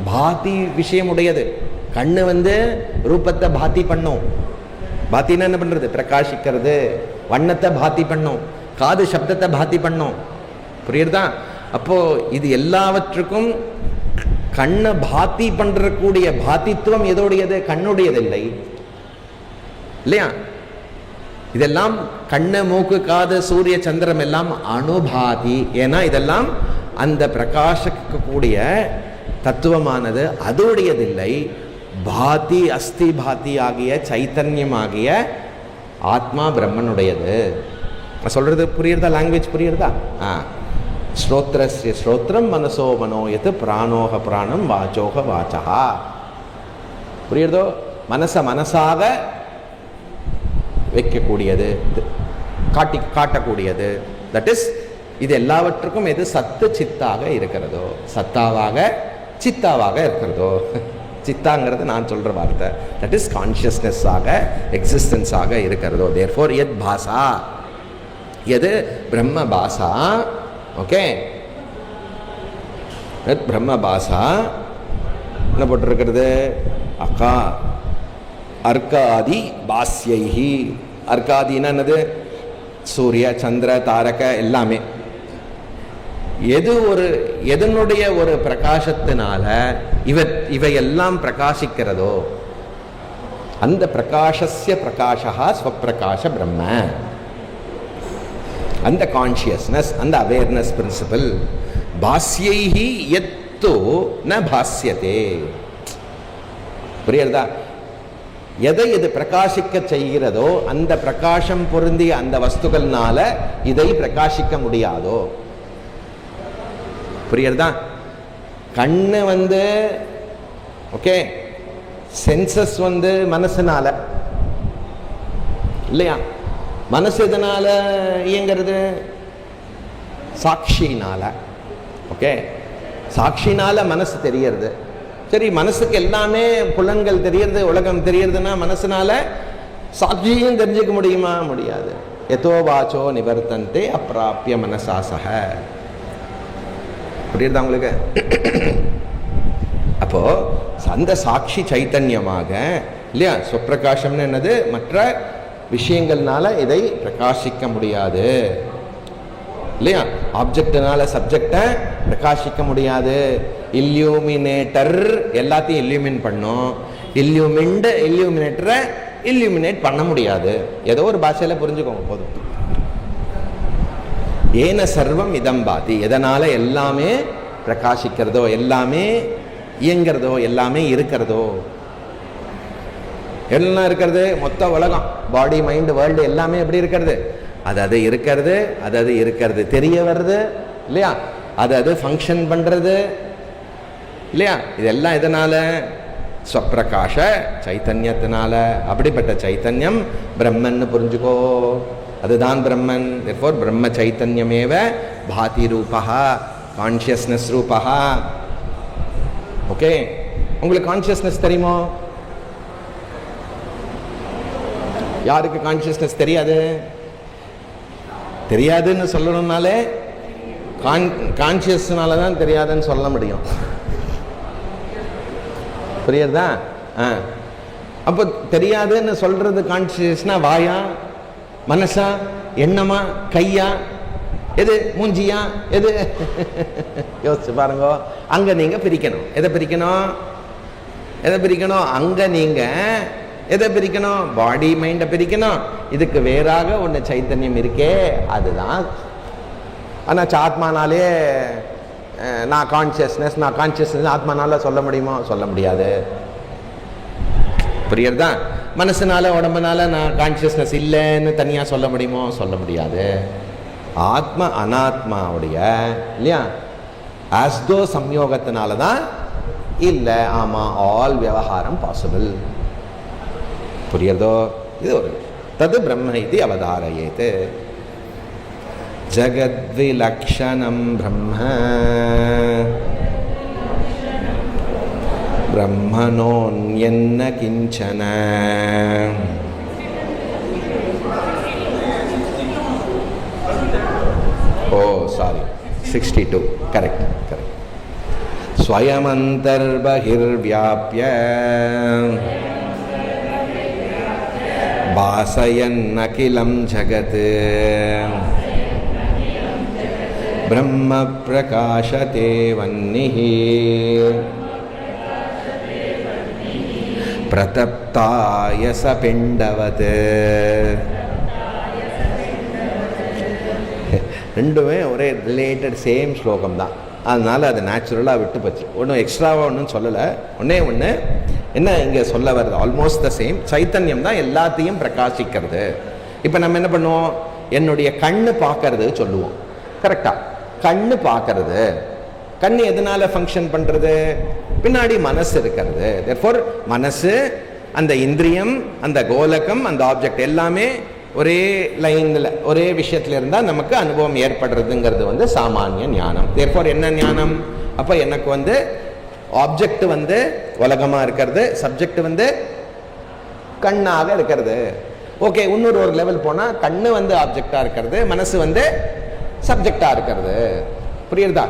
பாதி விஷயம் உடையது. கண்ணு ரூபத்தை பாத்தி பண்ணும். பாத்தின்னா என்ன பண்றது? பிரகாசிக்கிறது. வண்ணத்தை பாத்தி பண்ணும். காது சப்தத்தை பாத்தி பண்ணும். புரியுறதா? அப்போ இது எல்லாவற்றுக்கும் கண்ணை பாத்தி பண்றக்கூடிய பாத்தித்துவம் எதோடையது? கண்ணுடையது இல்லை இல்லையா? இதெல்லாம் கண்ணு, மூக்கு, காது, சூரிய சந்திரம் எல்லாம் அனுபாதி. ஏன்னா இதெல்லாம் அந்த பிரகாசிக்கக்கூடிய தத்துவமானது அதோடையதில்லை. பாதி அஸ்தி பாதி ஆகிய சைத்தன்யமாகிய ஆத்மா பிரம்மனுடையது. சொல்றது புரியுறதா? லாங்குவேஜ் புரியுறதா? ஸ்ரோத்ரஸ்ய ஸ்ரோத்ரம் மனசோ மனோயத் பிராணோக பிராணம் வாச்சோக வாச்சா. புரியுறதோ? மனசாக வைக்கக்கூடியது, காட்டக்கூடியது. தட் இஸ் இது எல்லாவற்றுக்கும் எது சத்து சித்தாக இருக்கிறதோ, சத்தாவாக சித்தாவாக இருக்கிறதோ, சித்தாங்கிறது நான் சொல்ற வார்த்தை, தட் இஸ் கான்சியஸ்னஸ் ஆக எக்ஸிஸ்டன்ஸ் ஆக இருக்கிறதோ. தேர்ஃபோர் யத் பாசா, எது பிரம்ம பாசா. ஓகே, யத் பிரம்ம பாசா என்ன போட்டிருக்கிறது? அக்கா அர்க்காதி பாஸ்யைஹி. அர்க்காதின்னா என்னது? சூரிய சந்திர தாரக எல்லாமே. எதனுடைய ஒரு பிரகாசத்தினால இவையெல்லாம் பிரகாசிக்கிறதோ அந்த பிரகாசஸ்ய பிரகாஷா ஸ்வப்பிரகாச பிரம்ம. அந்த கான்ஷியஸ்னஸ், அந்த அவேர்னஸ் பிரின்சிபல் பாஸ்யைஹி யத்தோ ந பாஸ்யதே. புரியுறதா? எதை இது பிரகாசிக்க செய்கிறதோ அந்த பிரகாசம் பொருந்திய அந்த வஸ்துகள்னால இதை பிரகாசிக்க முடியாதோ. புரியுறதா? கண்ணு ஓகே, சென்சஸ் மனசுனால இல்லையா? மனசு எதனால இயங்கிறது? சாட்சினால. ஓகே, சாட்சினால மனசு தெரியறது. சரி, மனசுக்கு எல்லாமே புலன்கள் தெரியறது, உலகம் தெரியறதுன்னா மனசுனால சாட்சியும் தெரிஞ்சுக்க முடியுமா? முடியாது. எதோ வாச்சோ நிவர்த்தந்தே அப்பிராப்பிய மனசாசக. புரியுறதா உங்களுக்கு? அப்போ அந்த சாட்சி சைத்தன்யமாக இல்லையா, சுப்பிரகாசம்னு என்னது? மற்ற விஷயங்கள்னால இதை பிரகாசிக்க முடியாது இல்லையா? ஆப்ஜெக்ட்னால சப்ஜெக்டை பிரகாசிக்க முடியாது. இல்லியூமினேட்டர் எல்லாத்தையும் இல்லியூமின் பண்ணும், இல்லியூமினேட்டரை இல்லியூமினேட் பண்ண முடியாது. ஏதோ ஒரு பாஷையில புரிஞ்சுக்கோங்க போதும். ஏன சர்வம் இதம் பாதி, எதனால எல்லாமே பிரகாசிக்கிறதோ, எல்லாமே இயங்கிறதோ, எல்லாமே இருக்கிறதோ. எல்லாம் இருக்கிறது, மொத்த உலகம், பாடி மைண்ட் வேர்ல்டு எல்லாமே எப்படி இருக்கிறது? அது இருக்கிறது, அது இருக்கிறது, தெரிய வருது இல்லையா? அது ஃபங்க்ஷன் பண்றது இல்லையா? இதெல்லாம் எதனால? ஸ்வப்பிரகாஷ சைத்தன்யத்தினால. அப்படிப்பட்ட சைத்தன்யம் பிரம்மன்னு புரிஞ்சுக்கோ. அதுதான் பிரம்மன். therefore பிரம்ம சைத்தன்யமேவ பாதி ரூபா, கான்ஷியஸ்னஸ் ரூபா. ஓகே, உங்களுக்கு கான்ஷியஸ்னஸ் தெரியுமோ? யாருக்கு கான்ஷியஸ்னஸ் தெரியாது? தெரியாதுன்னு சொல்லணும்னாலே கான்ஷியஸ்னால தான் தெரியாதுன்னு சொல்ல முடியும். புரியுறதா? அப்போ தெரியாதுன்னு சொல்றது கான்ஷியஸ்னா வாயா, மனசா, எண்ணமா, கையா, எது? மூஞ்சியா, எது? யோசிச்சு பாருங்க. அங்க நீங்க பிரிக்கணும். எதை பிரிக்கணும்? அங்க நீங்க எதை பிரிக்கணும்? பாடி மைண்டை பிரிக்கணும். இதுக்கு வேறாக ஒன்று சைத்தன்யம் இருக்கே, அதுதான். ஆனால் ஆத்மானாலே நான் கான்சியஸ்னஸ் ஆத்மானால சொல்ல முடியுமோ? சொல்ல முடியாது. புரியுறதா? மனசுனால உடம்புனால நான் கான்சியஸ்னஸ் இல்லைன்னு தனியாக சொல்ல முடியுமோ? சொல்ல முடியாது. ஆத்ம அனாத்மாவுடைய இல்லையா ஆஸ்தோ சம்யோகத்தினால தான் இல்லை. ஆமாம், ஆல் விவகாரம் பாசிபிள். புரியுறதோ? இது ஒரு தது பிரம்ம இது அவதாரயேத். ஜகத்விலக்ஷணம் பிரம்ம பிரம்மணோன்யன்ன கிஞ்சன. ஓ சாரி, 62. கரெக்ட். ஸ்வயமந்தர்பஹிர்வ்யாப்ய பாசயன்னகிலம் ஜகத் பிரம்ம பிரகாசதே வன்னிஹி பிரதப்தாய சபிண்டவத். ரெண்டுமே ஒரே ரிலேட்டட் சேம் ஸ்லோகம் தான். அதனால் அது நேச்சுரலாக விட்டு போச்சு. ஒன்றும் எக்ஸ்ட்ராவாக ஒன்றும் சொல்லலை. ஒன்று என்ன இங்கே சொல்ல வருது? Almost the same. சைத்தன்யம் தான் எல்லாத்தையும் பிரகாசிக்கிறது. இப்போ நம்ம என்ன பண்ணுவோம்? என்னுடைய கண்ணு பார்க்கறது சொல்லுவோம். கரெக்டா? கண்ணு பார்க்கறது. கண்ணு எதனால ஃபங்க்ஷன் பண்ணுறது? பின்னாடி மனசு இருக்கிறது. therefore மனசு, அந்த இந்திரியம், அந்த கோலகம், அந்த ஆப்ஜெக்ட் எல்லாமே ஒரே லைனில் ஒரே விஷயத்தில் இருந்தால் நமக்கு அனுபவம் ஏற்படுறதுங்கிறது சாமானிய ஞானம். therefore என்ன ஞானம்? அப்போ எனக்கு ஆப்ஜெக்ட் உலகமாக இருக்கிறது, சப்ஜெக்ட் கண்ணாக இருக்கிறது. ஓகே, இன்னொரு லெவல் போனால் கண்ணு ஆப்ஜெக்டாக இருக்கிறது, மனசு சப்ஜெக்டாக இருக்கிறது. புரியுறதா?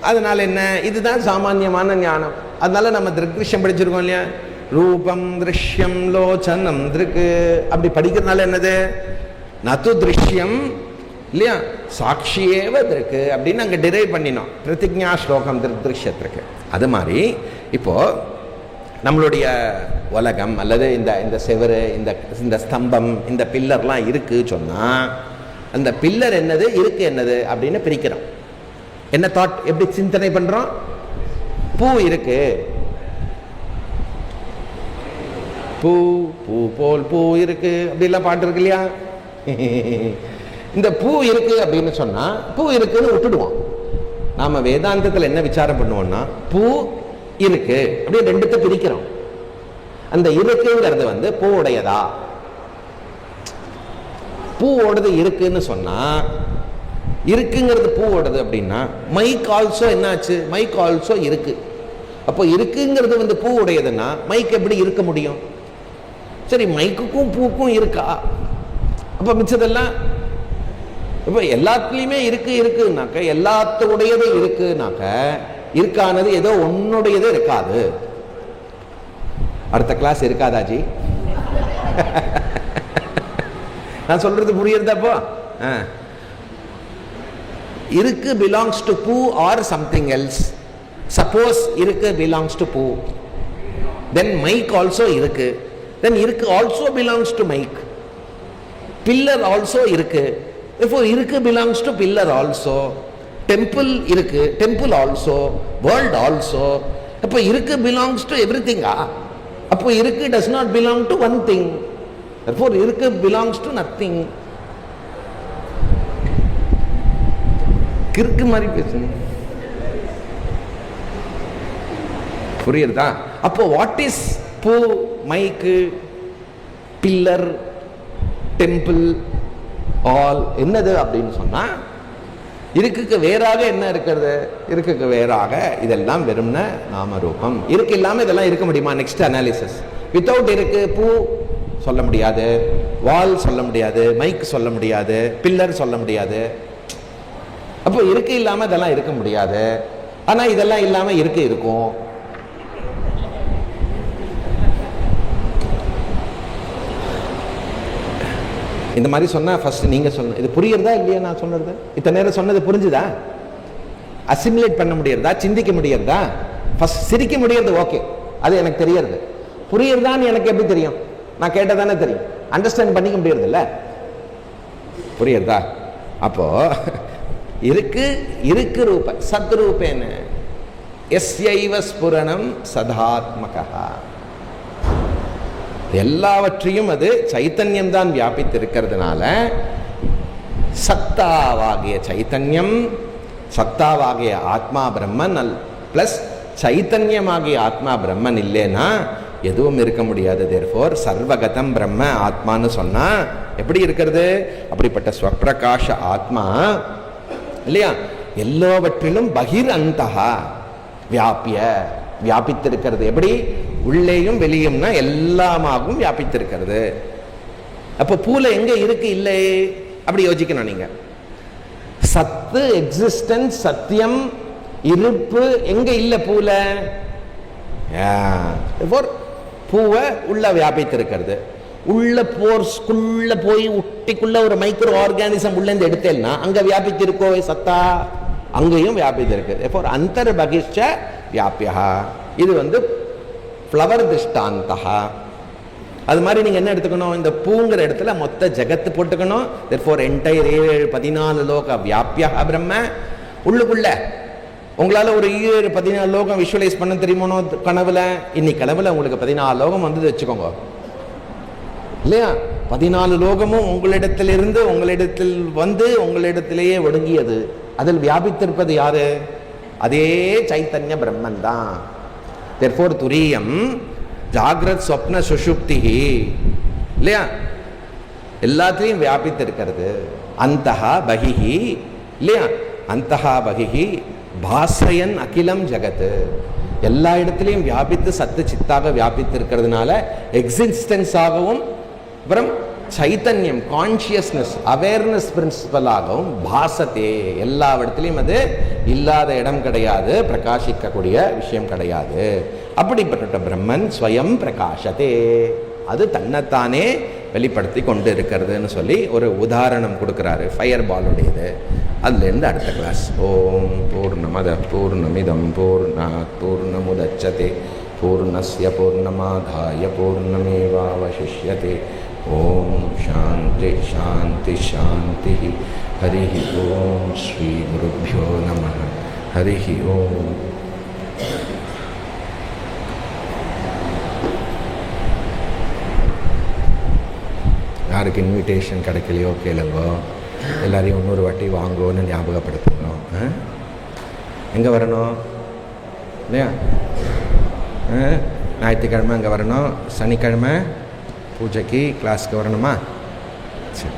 அதனால என்ன? இதுதான் சாமானியமான ஞானம். அதனால நம்ம திருஷ்யம் படிச்சிருக்கோம் இல்லையா? ரூபம் திருஷ்யம் லோச்சனம் திருக்கு. அப்படி படிக்கிறதுனால என்னது? நது திருஷ்யம் இல்லையா, சாட்சியேவ இருக்கு அப்படின்னு அங்கே டிரைவ் பண்ணினோம். பிரதிஜா ஸ்லோகம் திருஷ்யத்திற்கு. அது மாதிரி இப்போ நம்மளுடைய உலகம் அல்லது இந்த செவரு, இந்த ஸ்தம்பம், இந்த பில்லர்லாம் இருக்கு சொன்னால் அந்த பில்லர் என்னது, இருக்கு என்னது அப்படின்னு பிரிக்கிறோம். என்ன தாட், எப்படி சிந்தனை பண்றோம்? பூ இருக்கு, பூ பூ போல் பூ இருக்கு அப்படிலாம் பாட்டு இருக்கு இல்லையா? இந்த பூ இருக்கு அப்படின்னு சொன்னா பூ இருக்குன்னு விட்டுடுவோம். நாம வேதாந்தத்தில் என்ன விசாரம் பண்ணுவோம்னா பூ இருக்கு அப்படியே ரெண்டுத்தை பிரிக்கிறோம். அந்த இருக்குங்கிறது பூ உடையதா, பூவோடது இருக்குன்னு சொன்னா இருக்குங்கிறது பூவோடது அப்படின்னா மைக் ஆல்சோ என்னாச்சு, மைக் ஆல்சோ இருக்கு. அப்போ இருக்குங்கிறது பூ உடையதுன்னா மைக் எப்படி இருக்க முடியும்? சரி, மைக்குக்கும் பூக்கும் இருக்கா? அப்ப மிச்சதெல்லாம் இப்போ எல்லாத்துலேயுமே இருக்குனாக்க எல்லாத்துடையது இருக்குனாக்க இருக்கானது ஏதோ ஒன்னுடையது இருக்காது. அடுத்த கிளாஸ் இருக்காதாஜி? நான் சொல்றது புரியுறதப்போ? இருக்கு belongs to பூ or something else. Suppose இருக்கு belongs to பூ, then mic also இருக்கு, then இருக்கு also belongs to mic. Pillar also இருக்கு, therefore இருக்கு belongs to pillar also. Temple இருக்கு, temple also, world also. அப்போ இருக்கு belongs to everything. அப்போ இருக்கு does not belong to one thing, therefore இருக்கு belongs to nothing. கிறுக்கு மாதிரி பேசுங்க, புரியுறதா? அப்போ வாட் இஸ் பூ, மைக்கு, பில்லர், டெம்பிள், ஆல் என்னது அப்படின்னு சொன்னா இருக்குக்கு வேறாக என்ன இருக்கிறது? இருக்குக்கு வேறாக இதெல்லாம் வெறும்ன நாமரூபம். இருக்கு இல்லாம இதெல்லாம் இருக்க முடியுமா? Next analysis. வித்தவுட் இருக்கு பூ சொல்ல முடியாது, வால் சொல்ல முடியாது, மைக் சொல்ல முடியாது, பில்லர் சொல்ல முடியாது. அப்போ இருக்கு இல்லாம இதெல்லாம் இருக்க முடியாது. ஆனா இதெல்லாம் இல்லாம இருக்கு இருக்கும். இந்த மாதிரி சொன்னா ஃபர்ஸ்ட் நீங்க சொன்ன இது புரியுறதா இல்லையா? நான் சொன்னது இத்தனை நேரம் சொன்னது புரிஞ்சுதா? அசிமுலேட் பண்ண முடியறதா? சிந்திக்க முடியறதா? ஃபர்ஸ்ட் சிரிக்க முடியறது ஓகே, அது எனக்கு தெரியறது. புரியுறதான்னு எனக்கு எப்படி தெரியும்? நான் கேட்டதானே தெரியும். அண்டர்ஸ்டாண்ட் பண்ணிக்க முடியறது இல்ல, புரியுறதா? அப்போ இருக்கு, இருக்கு ரூப சத்ரூபேன எஸ்யைவ ஸ்புரணம் சதாத்மகா. எல்லாவற்றையும் அது சைத்தன்யம் தான் வியாபித்திருக்கிறதுனால சத்தாவாகிய சைத்தன்யம், சத்தாவாகிய ஆத்மா பிரம்மன் பிளஸ் சைத்தன்யமாகிய ஆத்மா பிரம்மன் இல்லைன்னா எதுவும் இருக்க முடியாது. தேர்ஃபோர் சர்வகதம் பிரம்ம ஆத்மான்னு சொன்னா எப்படி இருக்கிறது? அப்படிப்பட்ட ஸ்வப்பிரகாஷ ஆத்மா இல்லையா, எல்லாவற்றிலும் பகிர் அந்தஹா வியாபிய வியாபித்திருக்கிறது. எப்படி? உள்ளேயும் வெளியும்னா எல்லாமாகவும் வியாபித்திருக்கிறது. அப்போ பூல எங்க இருக்கு இல்லை அப்படி யோசிக்கணும் நீங்க. சத்து, எக்ஸிஸ்டன்ஸ், சத்தியம், இருப்பு எங்க இல்லை பூல? பூவை உள்ள வியாபித்திருக்கிறது. உள்ள போர்ஸ்குள்ள போய் உட்டிக்குள்ள ஒரு மைக்ரோ ஆர்கானிசம் உள்ள இருந்து எடுத்தேன்னா அங்க வியாபித்திருக்கோ சத்தா? அங்கேயும் வியாபித்திருக்கு. அந்தர் பகிஷ்ட வியாபியா. இது ஃப்ளவர் திஷ்டாந்தா. அது மாதிரி நீங்க என்ன எடுத்துக்கணும்? இந்த பூங்கிற இடத்துல மொத்த ஜகத்து போட்டுக்கணும். என்டையர் 14 லோக வியாபியா பிரம்ம. உள்ளுக்குள்ள உங்களால ஒரு 14 லோகம் விஷுவலைஸ் பண்ண தெரியுமோ கனவுல? இன்னைக்கு கனவுல உங்களுக்கு 14 லோகம் வந்து வச்சுக்கோங்க இல்லையா? 14 லோகமும் உங்களிடத்திலிருந்து உங்களிடத்தில் வந்து உங்களிடத்திலேயே ஒடுங்கியது. அதில் வியாபித்திருப்பது யாரு? அதே சைத்தன்ய பிரம்மன் தான். தெர்ஃபோர் துரியம் ஜாகிரத் சொப்ன சுஷுப்தி இல்லையா, எல்லாத்தையும் வியாபித்திருக்கிறது. அந்தஹா பகிஹி இல்லையா, அந்தஹா பகிஹி பாஸ்ரயன் அகிலம் ஜகத்து. எல்லா இடத்திலையும் வியாபித்து சத்து சித்தாக வியாபித்து இருக்கிறதுனால எக்ஸிஸ்டன்ஸாகவும் அப்புறம் சைத்தன்யம் கான்சியஸ்னஸ் அவேர்னஸ் பிரின்சிபலாகவும் பாசத்தே. எல்லா இடத்துலையும் அது இல்லாத இடம் கிடையாது, பிரகாசிக்கக்கூடிய விஷயம் கிடையாது. அப்படிப்பட்ட பிரம்மன் ஸ்வயம் பிரகாசத்தே, அது தன்னைத்தானே வெளிப்படுத்தி கொண்டு இருக்கிறதுன்னு சொல்லி ஒரு உதாரணம் கொடுக்குறாரு. ஃபயர் பாலுடையது. அதுலேருந்து அடுத்த கிளாஸ். ஓம் பூர்ணமத பூர்ணமிதம் பூர்ணாத் பூர்ணமுதச்சதே பூர்ணஸ்ய பூர்ணமாதாய பூர்ணமேவாவசிஷ்யதே. ஓம் சாந்தி சாந்தி சாந்தி. ஹரி ஓம் ஸ்ரீ குருभ्यो நமः. ஹரி ஓம். யாருக்கு இன்விடேஷன் கிடைக்கலையோ கேளுங்கோ, எல்லாரையும் இன்னொரு வாட்டி வாங்கோன்னு ஞாபகப்படுத்தணும். எங்கே வரணும் இல்லையா? ஞாயிற்றுக்கிழமை அங்கே வரணும், சனிக்கிழமை பூஜைக்கு கிளாஸ்க்கு வரணுமா? சரி.